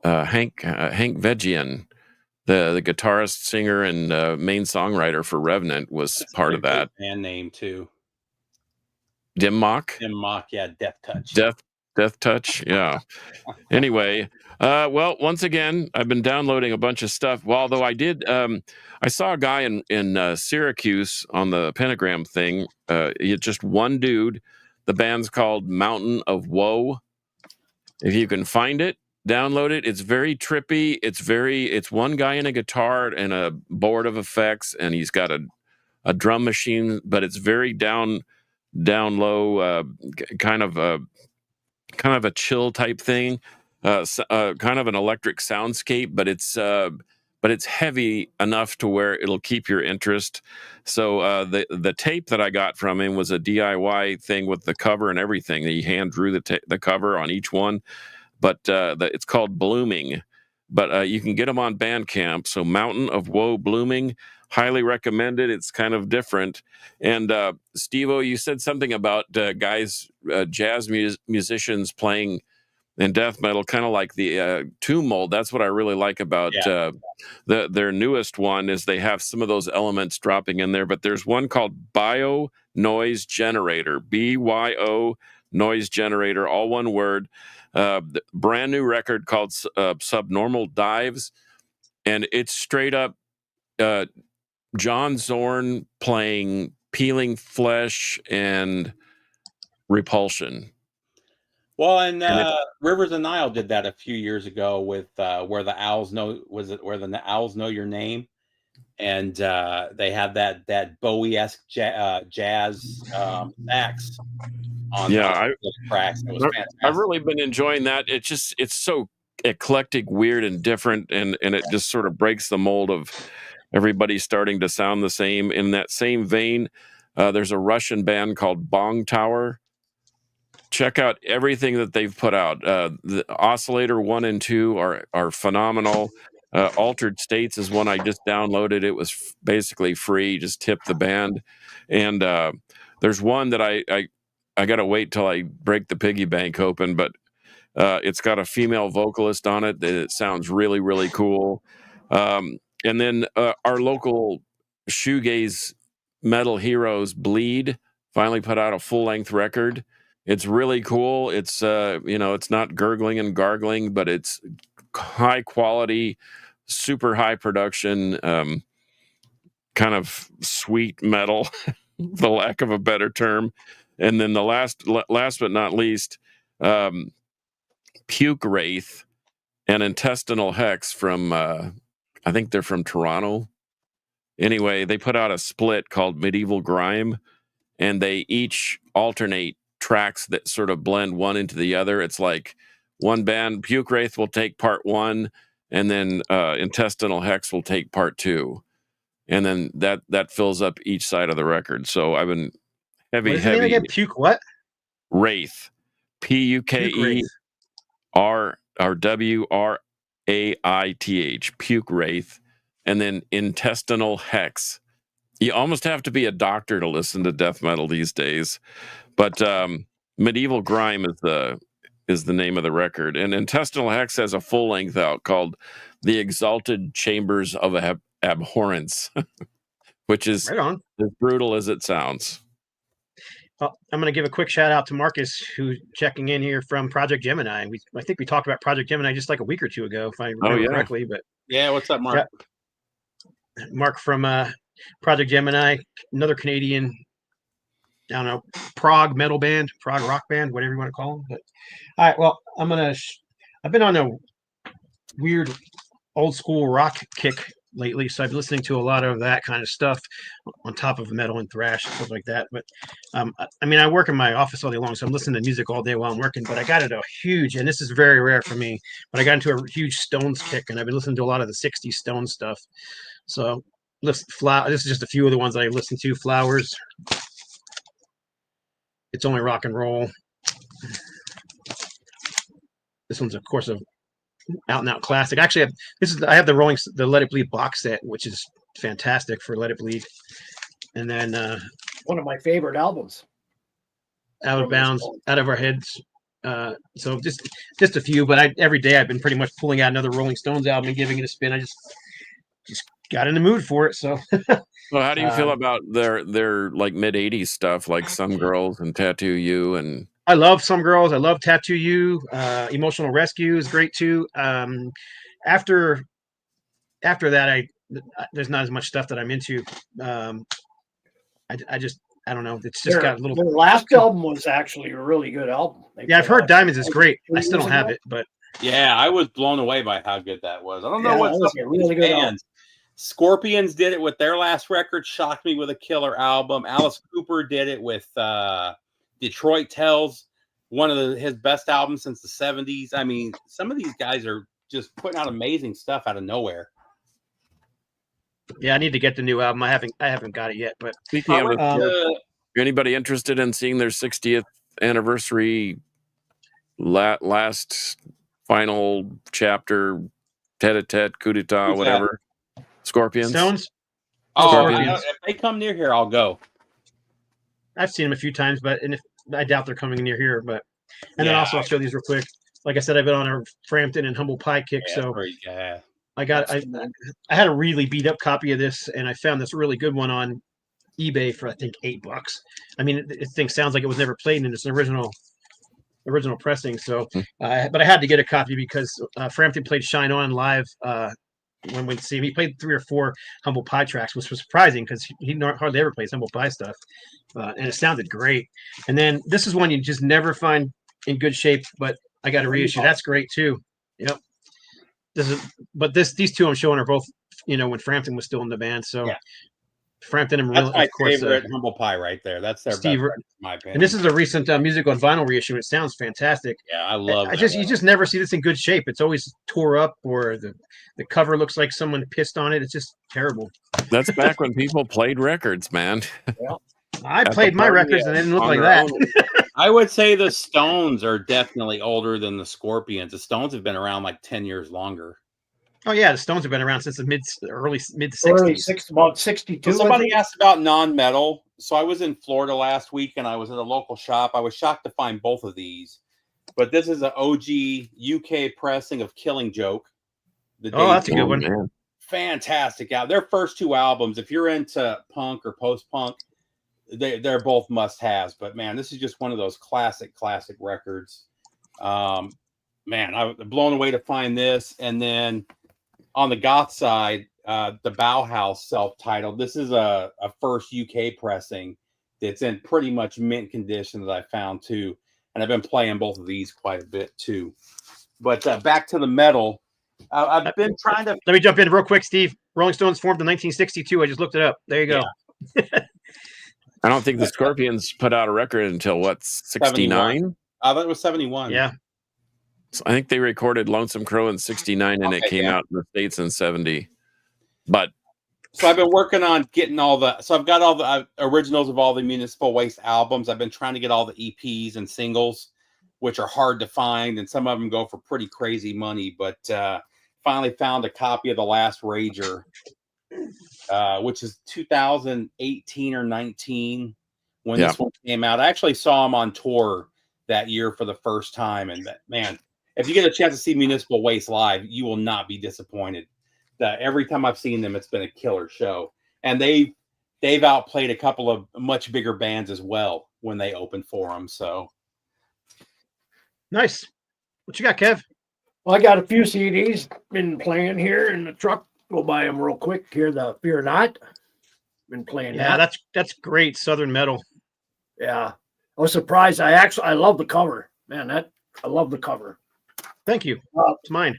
Hank Vegian, the guitarist, singer, and main songwriter for Revenant, was That's part a of that. great band name too. Dim Mock. Dim Mock, yeah, Death Touch. Death Touch, yeah. Anyway, well, once again, I've been downloading a bunch of stuff. Well, although I did, I saw a guy in Syracuse on the Pentagram thing. Just one dude. The band's called Mountain of Woe. If you can find it, download it. It's very trippy. It's one guy in a guitar and a board of effects, and he's got a drum machine, but it's very down low, kind of a chill type thing, kind of an electric soundscape, but it's heavy enough to where it'll keep your interest. So the tape that I got from him was a DIY thing with the cover and everything. He hand drew the cover on each one, but it's called Blooming. But you can get them on Bandcamp. So Mountain of Woe Blooming, highly recommended. It's kind of different. And Steve-O, you said something about guys, jazz musicians playing in death metal, kind of like the Tomb Mold. That's what I really like about their newest one, is they have some of those elements dropping in there. But there's one called Bio Noise Generator, BYO noise generator, all one word. Brand new record called Subnormal Dives, and it's straight up John Zorn playing Peeling Flesh and Repulsion. Well, and Rivers of Nile did that a few years ago with where the owls know your name, and they had that Bowie-esque jazz sax on the tracks. It was fantastic. I've really been enjoying that. It's so eclectic, weird, and different, and it just sort of breaks the mold of everybody starting to sound the same. In that same vein, there's a Russian band called Bong Tower. Check out everything that they've put out. The Oscillator 1 and 2 are phenomenal. Altered States is one I just downloaded. It was basically free. Just tip the band. And there's one that I got to wait till I break the piggy bank open, but it's got a female vocalist on it. It sounds really, really cool. And then our local shoegaze metal heroes, Bleed, finally put out a full-length record. It's really cool. It's it's not gurgling and gargling, but it's high quality, super high production, kind of sweet metal, for lack of a better term. And then the last but not least, Puke Wraith and Intestinal Hex from I think they're from Toronto. Anyway, they put out a split called Medieval Grime, and they each alternate tracks that sort of blend one into the other. It's like one band, Puke Wraith, will take part 1, and then Intestinal Hex will take part 2, and then that fills up each side of the record. So I've been heavy. Puke what? Wraith, Pukerer Wraith, Puke Wraith, and then Intestinal Hex. You almost have to be a doctor to listen to death metal these days. But Medieval Grime is the name of the record, and Intestinal Hex has a full length out called "The Exalted Chambers of Abhorrence," which is as brutal as it sounds. Well, I'm going to give a quick shout out to Marcus, who's checking in here from Project Gemini. I think we talked about Project Gemini just like a week or two ago, if I remember correctly. But yeah, what's up, Mark? Yeah. Mark from Project Gemini, another Canadian, I don't know, prog metal band, prog rock band, whatever you want to call them. But all right, well, I've been on a weird old school rock kick lately, so I've been listening to a lot of that kind of stuff on top of metal and thrash and stuff like that. But I work in my office all day long, so I'm listening to music all day while I'm working. But I got into a huge, and this is very rare for me, but I got into a huge Stones kick, and I've been listening to a lot of the '60s Stones stuff. So this is just a few of the ones I listened to. Flowers, It's Only Rock and Roll. This one's, of course, a out and out classic. Actually, I have the Let It Bleed box set, which is fantastic for Let It Bleed. And then one of my favorite albums, Out of Bounds, Out of Our Heads. So just a few, but every day I've been pretty much pulling out another Rolling Stones album and giving it a spin. I just got in the mood for it. So well, how do you feel about their like mid '80s stuff, like Some Girls and Tattoo You? And I love Some Girls. I love Tattoo You. Emotional Rescue is great too. After that, there's not as much stuff that I'm into. I don't know. It's just got a little. Their last album was actually a really good album. I've heard Diamonds is great. I still don't have it, but yeah, I was blown away by how good that was. I don't know what was a really good album. Scorpions did it with their last record, shocked me with a killer album. Alice Cooper did it with Detroit Tells, one of his best albums since the 70s. I mean, some of these guys are just putting out amazing stuff out of nowhere. Yeah, I need to get the new album. I haven't got it yet. But speaking of, anybody interested in seeing their 60th anniversary last final chapter, tete-a-tete, coup d'etat, whatever? Scorpions? Stones? If they come near here, I'll go. I've seen them a few times, I doubt they're coming near here. But then also I'll show these real quick. Like I said, I've been on a Frampton and Humble Pie kick, so I had a really beat up copy of this, and I found this really good one on eBay for I think $8. I mean, this thing sounds like it was never played in its original original pressing. So, but I had to get a copy because Frampton played Shine On live when we see him. He played 3 or 4 Humble Pie tracks, which was surprising because he hardly ever plays Humble Pie stuff, and it sounded great. And then this is one you just never find in good shape, but I got a reissue. That's great too. Yep. These two I'm showing are both, when Frampton was still in the band. So yeah. Frampton and that's my favorite Humble Pie right there. That's their Steve, best record, in my opinion. And this is a recent music on vinyl reissue. It sounds fantastic. Yeah, I love. You just never see this in good shape. It's always tore up, or the cover looks like someone pissed on it. It's just terrible. That's back when people played records, man. Yeah. I played my records and they didn't look like that. I would say the Stones are definitely older than the Scorpions. The Stones have been around like 10 years longer. Oh yeah, the Stones have been around since the early mid '60s. About 62. So somebody asked about non-metal. So I was in Florida last week and I was at a local shop. I was shocked to find both of these, but this is an OG UK pressing of Killing Joke. That's a good one. Man. Fantastic out. Their first 2 albums, if you're into punk or post-punk, they're both must-haves. But man, this is just one of those classic records. Man, I was blown away to find this. And then on the goth side, the Bauhaus self-titled. This is a first UK pressing that's in pretty much mint condition that I found too. And I've been playing both of these quite a bit too. But back to the metal. I've been trying to... Let me jump in real quick, Steve. Rolling Stones formed in 1962. I just looked it up. There you go. Yeah. I don't think the Scorpions put out a record until, what, 69? I thought it was 71. Yeah. So I think they recorded Lonesome Crow in 69 and it came out in the States in 70. But so I've been working on getting so I've got all the originals of all the Municipal Waste albums. I've been trying to get all the EPs and singles, which are hard to find, and some of them go for pretty crazy money. But finally found a copy of The Last Rager, which is 2018 or 19 when this one came out. I actually saw him on tour that year for the first time, and man, if you get a chance to see Municipal Waste live, you will not be disappointed. Every time I've seen them, it's been a killer show, and they've outplayed a couple of much bigger bands as well when they opened for them. So nice. What you got, Kev? Well, I got a few CDs been playing here in the truck. Go buy them real quick here. The Fear Not. Been playing. Yeah, that's great Southern metal. Yeah, I was surprised. I love the cover, man. I love the cover. Thank you. It's mine.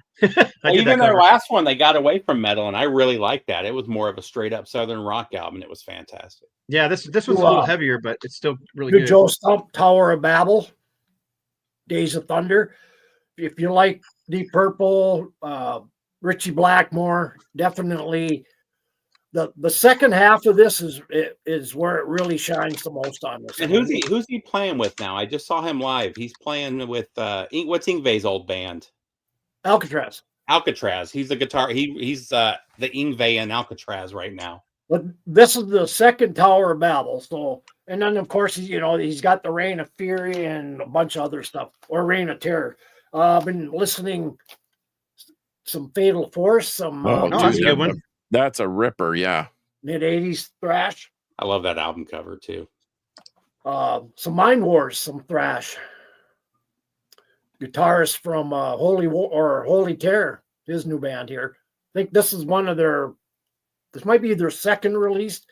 Even their last one, they got away from metal, and I really liked that. It was more of a straight up Southern rock album, and it was fantastic. Yeah, this was a little heavier, but it's still really good. Joe Stump, Tower of Babel, Days of Thunder. If you like Deep Purple, Richie Blackmore, definitely the second half of this is where it really shines the most on this. And who's he playing with now? I just saw him live. He's playing with what's Yngwie's old band? Alcatraz. He's the guitar. He's the Yngwie in Alcatraz right now. But this is the second Tower of Babel. So, and then of course he's got the Reign of Fury and a bunch of other stuff, or Reign of Terror. I've been listening some Fatal Force, some that's a good one. That's a ripper, yeah. Mid-'80s thrash. I love that album cover too. Some Mind Wars, some thrash. Guitarist from Holy Terror, his new band here. I think this is this might be their second release.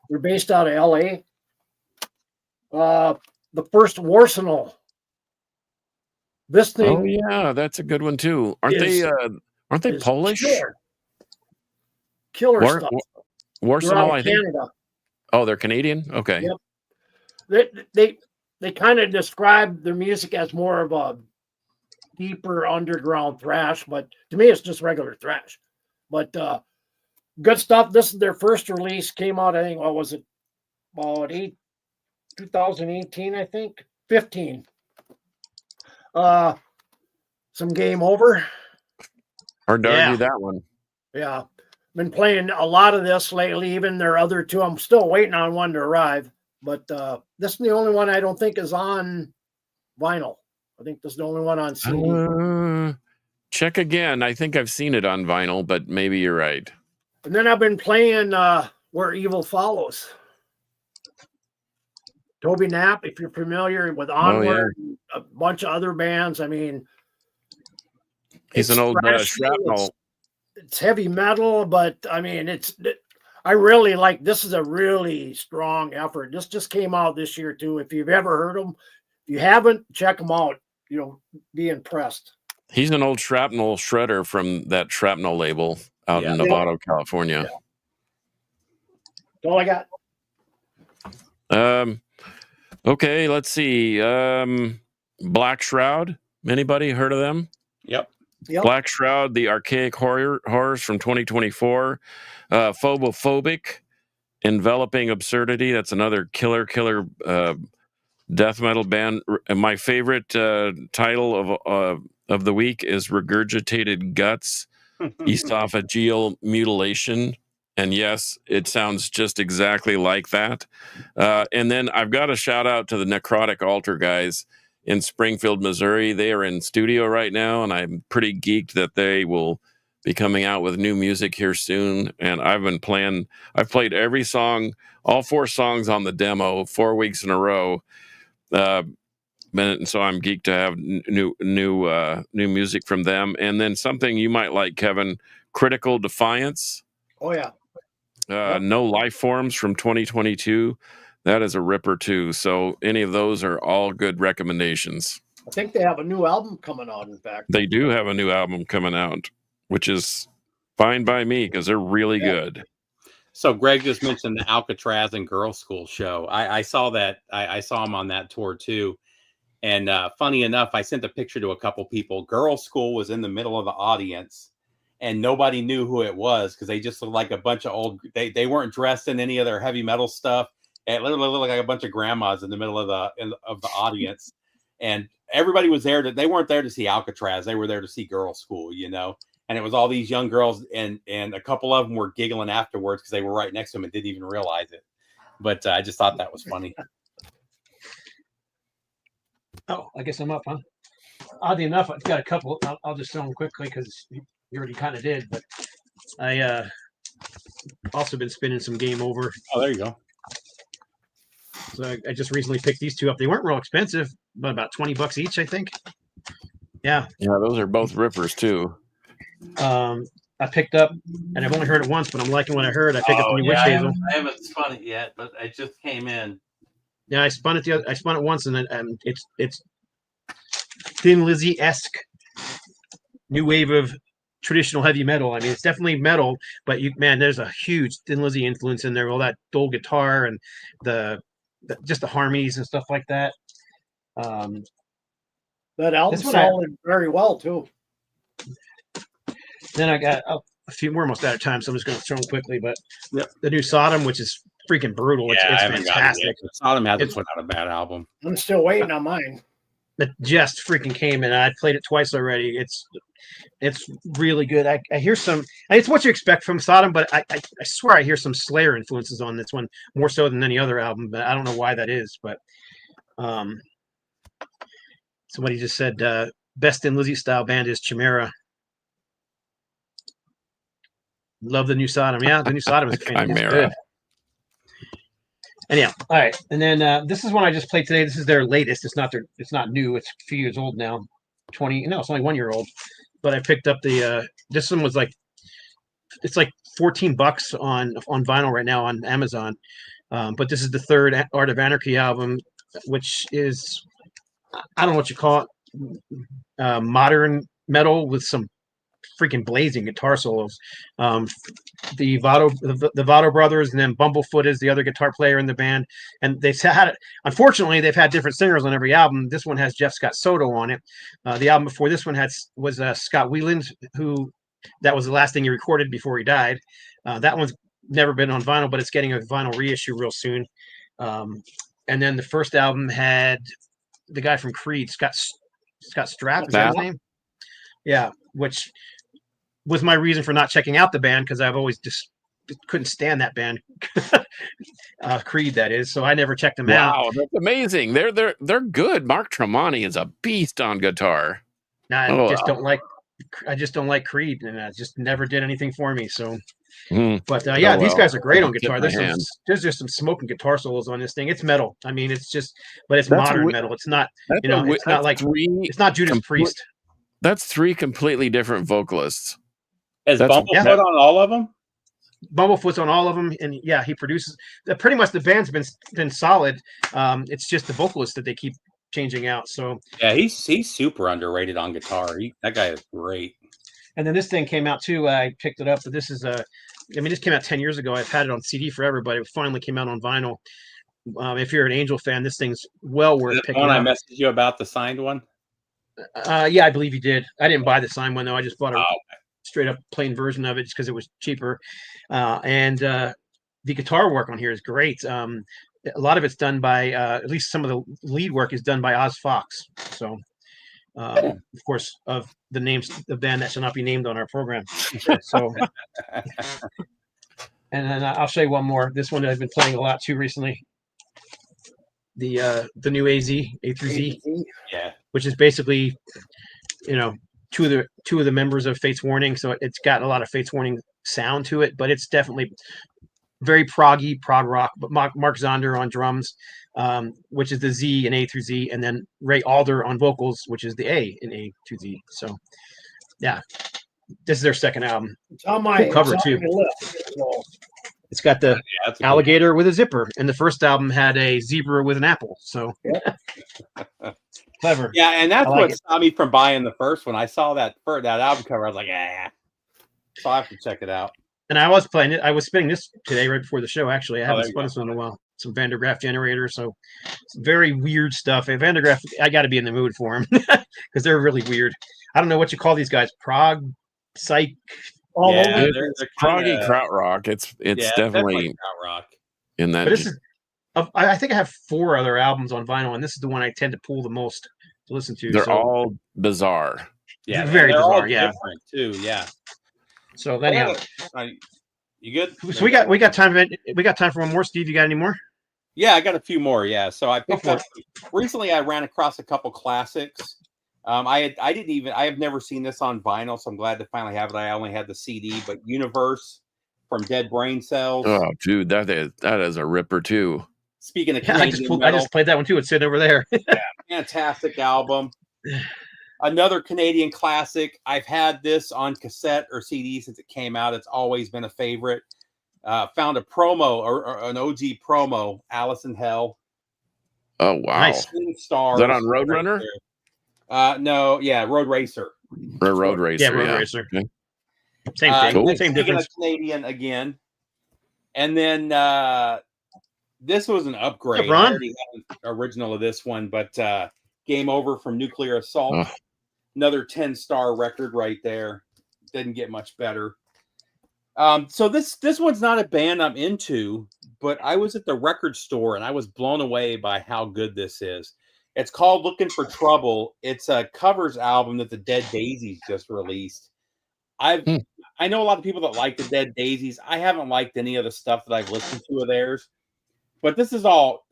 They're based out of LA. The first Warsenal. This thing. Oh yeah, that's a good one too. Aren't they Polish? Killer stuff. Warsenal, I think. Canada. Oh, they're Canadian? Okay. Yep. They kind of describe their music as more of a deeper underground thrash, but to me it's just regular thrash. But good stuff. This is their first release. Came out, I think, what was it? About 2018, I think. 15. Some Game Over. Hard to argue that one. Yeah. Been playing a lot of this lately, even their other two. I'm still waiting on one to arrive, but this is the only one I don't think is on vinyl. I think this is the only one on CD. Check again. I think I've seen it on vinyl, but maybe you're right. And then I've been playing Where Evil Follows. Toby Knapp, if you're familiar with Onward, and a bunch of other bands. I mean, he's an old Shrapnel. It's heavy metal, but I mean, I really like. This is a really strong effort. This just came out this year too. If you've ever heard them, if you haven't, check them out. You'll be impressed. He's an old Shrapnel shredder from that Shrapnel label out in Novato, California. Yeah. That's all I got. Okay, let's see. Black Shroud. Anybody heard of them? Yep. Black Shroud, the Archaic Horrors from 2024. Phobophobic, Enveloping Absurdity. That's another killer death metal band. And my favorite title of the week is Regurgitated Guts, Esophageal Mutilation. And yes, it sounds just exactly like that. And then I've got a shout out to the Necrotic Altar guys in Springfield, Missouri. They are in studio right now, and I'm pretty geeked that they will be coming out with new music here soon. And I've played every song, all 4 songs on the demo 4 weeks in a row. So I'm geeked to have new music from them. And then something you might like, Kevin, Critical Defiance. Oh yeah. No Life Forms from 2022. That is a ripper too. So any of those are all good recommendations. I think they have a new album coming out. In fact, they do have a new album coming out, which is fine by me because they're really good. So Greg just mentioned the Alcatraz and Girl School show. I saw that. I saw him on that tour too. And funny enough, I sent a picture to a couple people. Girl School was in the middle of the audience, and nobody knew who it was because they just looked like a bunch of old. They weren't dressed in any of their heavy metal stuff. It literally looked like a bunch of grandmas in the middle of the audience, and everybody was there. They weren't there to see Alcatraz. They were there to see Girl School, you know. And it was all these young girls, and a couple of them were giggling afterwards because they were right next to them and didn't even realize it. But I just thought that was funny. Oh, I guess I'm up, huh? Oddly enough, I've got a couple. I'll just throw them quickly because you already kind of did. But I also been spinning some Game Over. Oh, there you go. So I just recently picked these 2 up. They weren't real expensive, but about $20 each, I think. Yeah. Yeah, those are both rippers too. I picked up, and I've only heard it once, but I'm liking what I heard. I picked up the new Witch Hazel. I haven't spun it yet, but it just came in. Yeah, I spun it once, and then it's Thin Lizzy-esque new wave of traditional heavy metal. I mean, it's definitely metal, but there's a huge Thin Lizzy influence in there. All that dull guitar and just the harmonies and stuff like that. That album sounded very well too. Then I got a few. We're almost out of time, so I'm just going to throw them quickly. But the new Sodom, which is freaking brutal. It's fantastic. Sodom hasn't put out a bad album. I'm still waiting on mine. It just freaking came in. I played it twice already. It's really good. I hear some. It's what you expect from Sodom, but I swear I hear some Slayer influences on this one more so than any other album. But I don't know why that is. But somebody just said best in Lizzy style band is Chimera. Love the new Sodom. Yeah, the new Sodom is good. Anyhow, all right. And then this is one I just played today. This is their latest. It's not new. It's a few years old now. It's only 1 year old. But I picked up this one was it's like $14 on vinyl right now on Amazon. But this is the third Art of Anarchy album, which is, I don't know what you call it, modern metal with some freaking blazing guitar solos. The Votto brothers, and then Bumblefoot is the other guitar player in the band. And unfortunately, they've had different singers on every album. This one has Jeff Scott Soto on it. The album before this one was Scott Weiland, that was the last thing he recorded before he died. That one's never been on vinyl, but it's getting a vinyl reissue real soon. And then the first album had the guy from Creed, Scott Strapp, is that his name? Yeah, which was my reason for not checking out the band, because I've always just couldn't stand that band, Creed, that is. So I never checked them out. Wow, that's amazing. They're good. Mark Tremonti is a beast on guitar. I just don't like I just don't like Creed, and that just never did anything for me. So, but Oh, these well. guys are great on Tip guitar. my hand. There's just some smoking guitar solos on this thing. It's metal. I mean, it's just, but it's That's modern wi- metal. It's not, That's you know, a wi- it's not that's like three. it's not Judas complete- Priest. That's 3 completely different vocalists. Is That's- Bumblefoot on all of them? Bumblefoot's on all of them, and yeah, he produces. Pretty much the band's been solid. It's just the vocalists that they keep changing out. So Yeah, he's super underrated on guitar. That guy is great. And then this thing came out too. I picked it up, but this is this came out 10 years ago. I've had it on CD forever, but it finally came out on vinyl. If you're an Angel fan, this thing's well worth picking One I up. messaged you about, the signed one. Yeah, I believe you did. I didn't buy the signed one though. I just bought a Oh, straight up plain version of it just because it was cheaper. And the guitar work on here is great. A lot of it's done by at least some of the lead work is done by Oz Fox. So. Of course, of the names, the band that shall not be named on our program. So, and then I'll show you one more. This one that I've been playing a lot too recently. The new AZ, A through Z, yeah, which is basically, two of the members of Fates Warning. So it's got a lot of Fates Warning sound to it, but it's definitely very prog rock. But Mark Zonder on drums. Which is the Z and A through Z, and then Ray Alder on vocals, which is the A in A to Z. So, yeah, this is their second album. It's on my cover too. It's got the alligator with a zipper, and the first album had a zebra with an apple. So, clever. Yeah, and that's like what it. stopped me from buying the first one. I saw that album cover. I was like, so I have to check it out. And I was playing it. I was spinning this today right before the show. Actually, I haven't there you spun go. this one in a while. Some Vandergraaf generator, so it's very weird stuff. And Vandergraaf, I got to be in the mood for them because they're really weird. I don't know what you call these guys. Prog, psych, all Yeah, over. they're Proggy krautrock. It's definitely krautrock. in that. But this is, I think I have 4 other albums on vinyl, and this is the one I tend to pull the most to listen to. They're so, all bizarre. Yeah, very they're all bizarre. Yeah. different too. Yeah. So anyhow, You good? so we got time. We got time for one more. Steve, you got any more? Yeah, I got a few more. Yeah, so I picked for up recently. I ran across a couple classics. I have never seen this on vinyl, so I'm glad to finally have it. I only had the CD, but Universe from Dead Brain Cells. Oh, dude, that is a ripper too. Speaking of Yeah, I Canadian just played that one too. It's sitting over there. fantastic album. Another Canadian classic. I've had this on cassette or CD since it came out. It's always been a favorite. Found a promo or an OG promo, Alice in Hell. Oh wow! Nice. Stars. Is that on Roadrunner? No, yeah, Road Racer. Or Road Racer? Yeah, Road Racer. Okay. Same thing. Cool. Same difference. Canadian again. And then this was an upgrade. Yeah, Ron. I already had an original of this one, but Game Over from Nuclear Assault. Oh. Another 10-star record right there. Didn't get much better. So this one's not a band I'm into, but I was at the record store and I was blown away by how good this is. It's called Looking for Trouble. It's a covers album that the Dead Daisies just released. I know a lot of people that like the Dead Daisies. I haven't liked any of the stuff that I've listened to of theirs, but this is all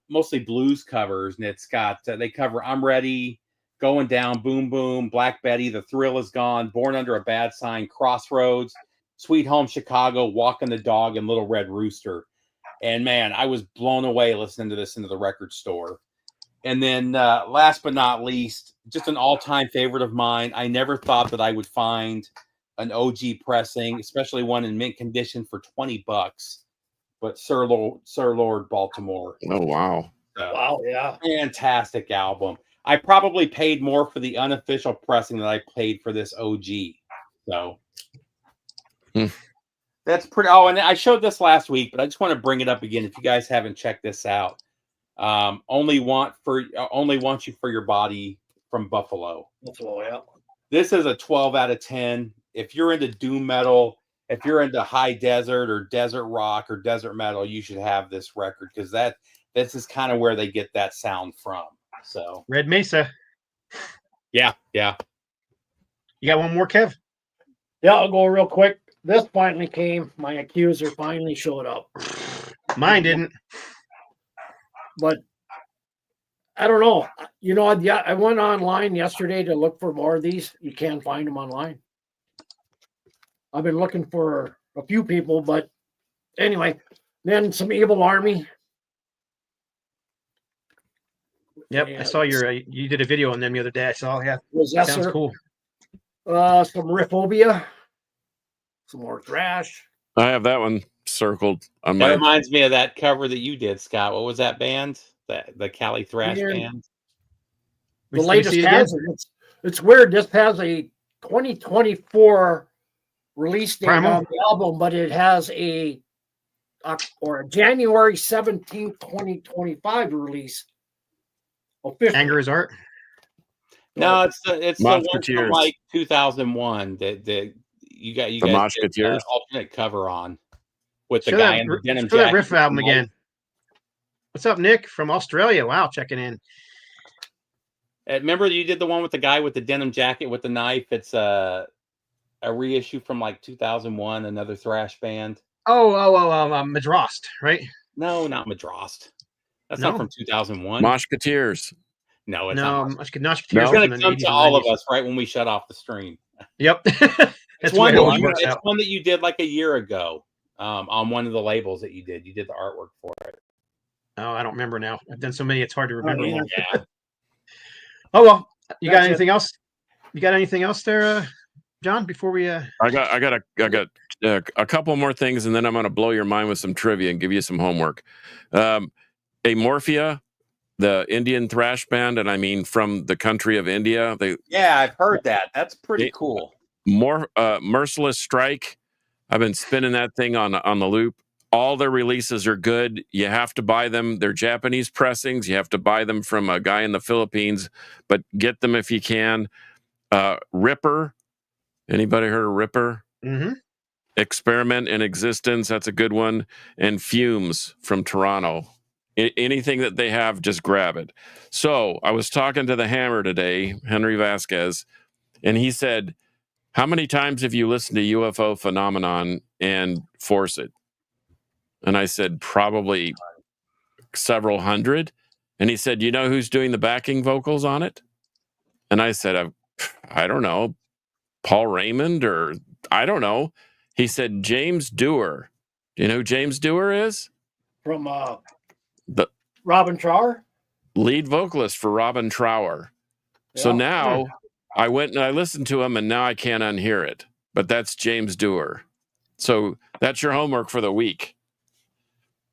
mostly blues covers, and it's got they cover I'm Ready, Going Down, Boom Boom, Black Betty, The Thrill Is Gone, Born Under a Bad Sign, Crossroads, Sweet Home Chicago, Walking the Dog, and Little Red Rooster. And man, I was blown away listening to this into the record store. And then last but not least, just an all-time favorite of mine. I never thought that I would find an OG pressing, especially one in mint condition for $20. But Sir Lord Baltimore. Oh wow! Wow, yeah. Fantastic album. I probably paid more for the unofficial pressing than I paid for this OG. So that's pretty. Oh, and I showed this last week, but I just want to bring it up again if you guys haven't checked this out. Only Want You for Your Body from Buffalo. Buffalo, yeah. This is a 12 out of 10. If you're into doom metal, if you're into high desert or desert rock or desert metal, you should have this record because this is kind of where they get that sound from. So Red Mesa. yeah. You got one more, Kev? Yeah, I'll go real quick. This finally came. My accuser finally showed up. Mine didn't. But I don't know. You know, I went online yesterday to look for more of these. You can't find them online. I've been looking for a few people, but anyway, then some Evil Army. Yep, I saw you did a video on them the other day. I saw. Yeah, sounds cool. Some Riphobia, some more thrash. I have that one circled on That my. reminds me of that cover that you did, Scott. What was that band? The Cali Thrash band. The latest has it. It's weird. This has a 2024 release date on the album, but it has a January 17th, 2025 release. Officially. Anger is Art. No, it's the one from like 2001 that you guys did an alternate cover on with the guy in the denim jacket. That riff album again. What's up, Nick from Australia? Wow, checking in. Remember you did the one with the guy with the denim jacket with the knife? It's a reissue from like 2001, another thrash band. Madrost, right? No, not Madrost. That's not from 2001. Moshketeers. No, it's not. Moshketeers. It's going to come to all of us right when we shut off the stream. Yep. It's one that you did like a year ago on one of the labels that you did. You did the artwork for it. Oh, I don't remember now. I've done so many, it's hard to remember. Yeah. Oh, well, you got anything else? You got anything else there, John, before we... I got a couple more things, and then I'm going to blow your mind with some trivia and give you some homework. Amorphia, the Indian thrash band, and I mean from the country of India. I've heard that. That's pretty cool. Merciless Strike. I've been spinning that thing on the loop. All their releases are good. You have to buy them. They're Japanese pressings. You have to buy them from a guy in the Philippines, but get them if you can. Ripper. Anybody heard of Ripper? Mm-hmm. Experiment in Existence. That's a good one. And Fumes from Toronto. Anything that they have, just grab it. So I was talking to the Hammer today, Henry Vasquez, and he said, how many times have you listened to UFO Phenomenon and Force It? And I said, probably several hundred. And he said, you know who's doing the backing vocals on it? And I said, I don't know, Paul Raymond, or I don't know. He said, James Dewar. Do you know who James Dewar is? From the Robin Trower? Lead vocalist for Robin Trower. Yeah. So now I went and I listened to him, and now I can't unhear it. But that's James Dewar. So that's your homework for the week.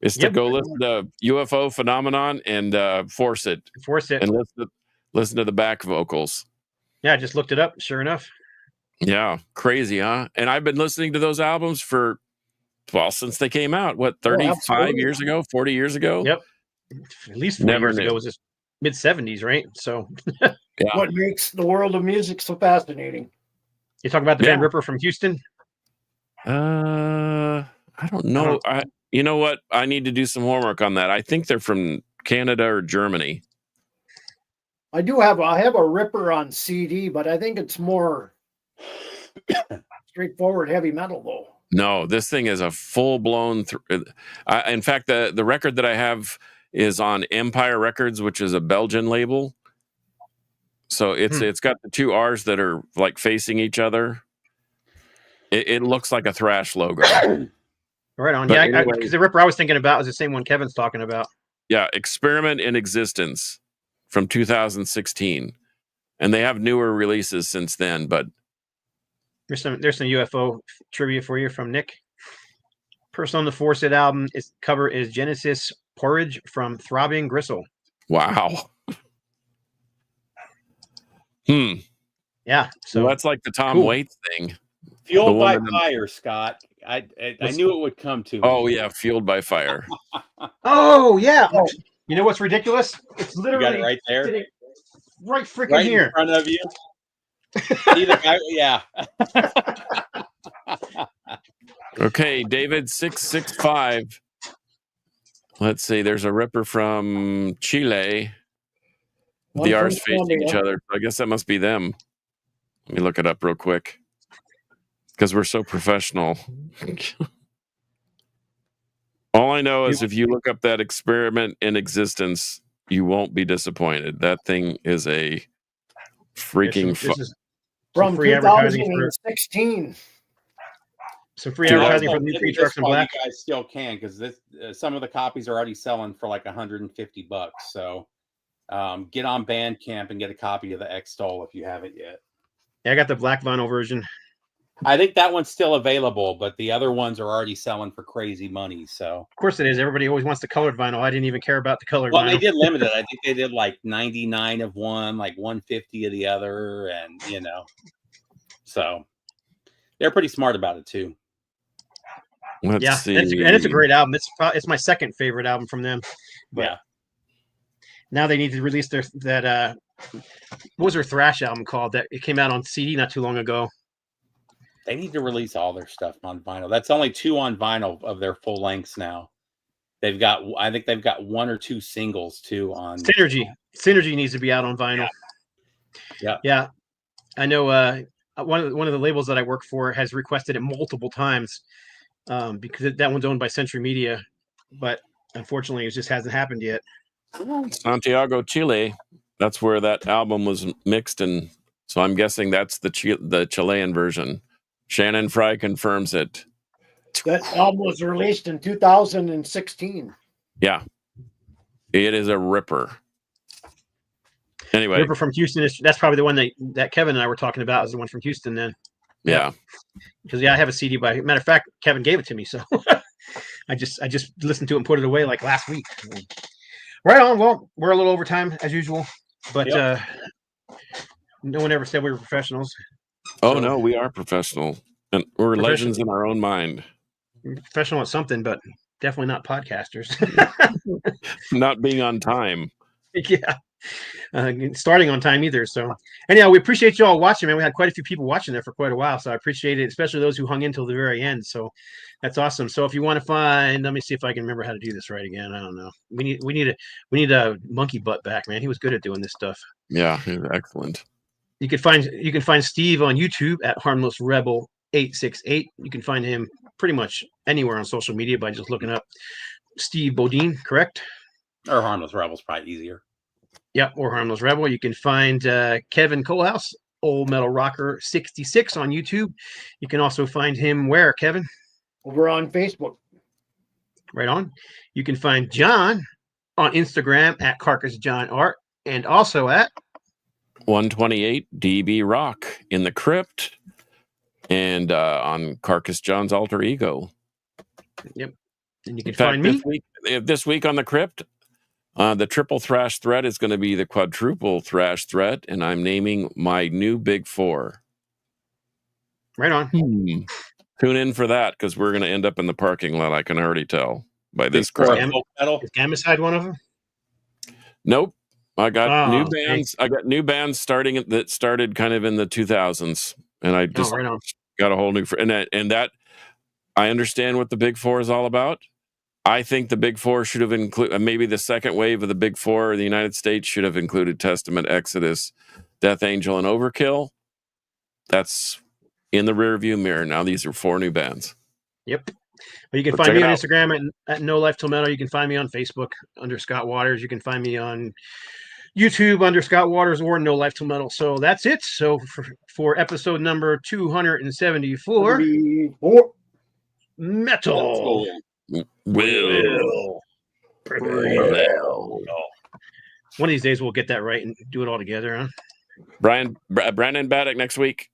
Is to go listen to UFO Phenomenon and Force It. And listen to the back vocals. Yeah, I just looked it up. Sure enough. Yeah, crazy, huh? And I've been listening to those albums since they came out. What, 35 years ago, 40 years ago? Yep. At least 40 years ago. It was just mid-70s, right? So what makes the world of music so fascinating? You talking about the band Ripper from Houston? I don't know. You know what? I need to do some homework on that. I think they're from Canada or Germany. I have a Ripper on CD, but I think it's more straightforward heavy metal, though. No, this thing is a full-blown... in fact, the record that I have is on Empire Records, which is a Belgian label. So it's got the two R's that are like facing each other. It looks like a thrash logo. Right on. But yeah, because the Ripper I was thinking about is the same one Kevin's talking about. Yeah, Experiment in Existence from 2016. And they have newer releases since then, but there's some UFO trivia for you from Nick. Person on the Force It album cover is Genesis Porridge from Throbbing Gristle. Wow. Yeah. So that's like the Tom Waits thing. Fueled by Fire, Scott. I knew it would come to me. Oh, yeah, Fueled by Fire. Oh, yeah. You know what's ridiculous? It's literally you got it right there. Right freaking here. In front of you. See the guy? Yeah. Okay, David 665. Let's see. There's a Ripper from Chile. The R's facing each other. I guess that must be them. Let me look it up real quick. Because we're so professional. All I know is if you look up that Experiment in Existence, you won't be disappointed. That thing is a freaking This is from free advertising for 2016. some free advertising for the new Maybe Three this Trucks in fall Black. You guys still can because this some of the copies are already selling for like $150. So get on Bandcamp and get a copy of the X-Stol if you haven't yet. Yeah, I got the black vinyl version. I think that one's still available, but the other ones are already selling for crazy money. So Of course it is. Everybody always wants the colored vinyl. I didn't even care about the colored well, vinyl. they did limit it. I think they did like 99 of one, like 150 of the other, and so they're pretty smart about it too. Let's see. and it's a great album. It's my second favorite album from them. But Yeah. now they need to release that what was their thrash album called? That it came out on CD not too long ago. They need to release all their stuff on vinyl. That's only 2 on vinyl of their full lengths now. I think they've got 1 or 2 singles too on Synergy. Synergy needs to be out on vinyl. Yeah. I know one of the labels that I work for has requested it multiple times because that one's owned by Century Media, but unfortunately it just hasn't happened yet. Santiago, Chile. That's where that album was mixed, and so I'm guessing that's the Chilean version. Shannon Fry confirms it. That album was released in 2016. Yeah, it is a ripper. Anyway, Ripper from Houston. That's probably the one that Kevin and I were talking about. Is the one from Houston then? yeah. Because I have a CD by. Matter of fact, Kevin gave it to me, so I just listened to it and put it away like last week. Right on. Well, we're a little over time as usual, but no one ever said we were professionals. Oh no, we are professional, and we're legends in our own mind. We're professional at something, but definitely not podcasters. Not being on time. Yeah. Starting on time either. So anyhow, we appreciate you all watching, man. We had quite a few people watching there for quite a while, so I appreciate it, especially those who hung in till the very end. So that's awesome. So if you want to find, let me see if I can remember how to do this right again. I don't know. We need a monkey butt back, man. He was good at doing this stuff. Yeah, excellent. You can find Steve on YouTube at Harmless Rebel 868. You can find him pretty much anywhere on social media by just looking up Steve Bodine, correct? Or Harmless Rebel's probably easier. Yeah, or Harmless Rebel. You can find Kevin Colehouse, Old Metal Rocker 66 on YouTube. You can also find him where, Kevin? Over on Facebook. Right on. You can find John on Instagram at Carcass John Art and also at 128 DB Rock in the Crypt and on Carcass John's alter ego. Yep. And you can find me this week on the Crypt. The triple thrash threat is going to be the quadruple thrash threat, and I'm naming my new Big Four. Right on. Tune in for that because we're going to end up in the parking lot. I can already tell by this crowd. Is Gamicide one of them? Nope. I got new bands. I got new bands that started kind of in the 2000s, and I just got a whole new and that I understand what the Big Four is all about. I think the Big Four should have included maybe the second wave of the Big Four in the United States should have included Testament, Exodus, Death Angel, and Overkill. That's in the rearview mirror now. These are 4 new bands. Yep. Well, you can find me on Instagram at No Life Till Metal. You can find me on Facebook under Scott Waters. You can find me on YouTube under Scott Waters or No Life Till Metal. So that's it. So for episode number 274, Metal. Will. One of these days we'll get that right and do it all together, huh? Brandon Baddock next week.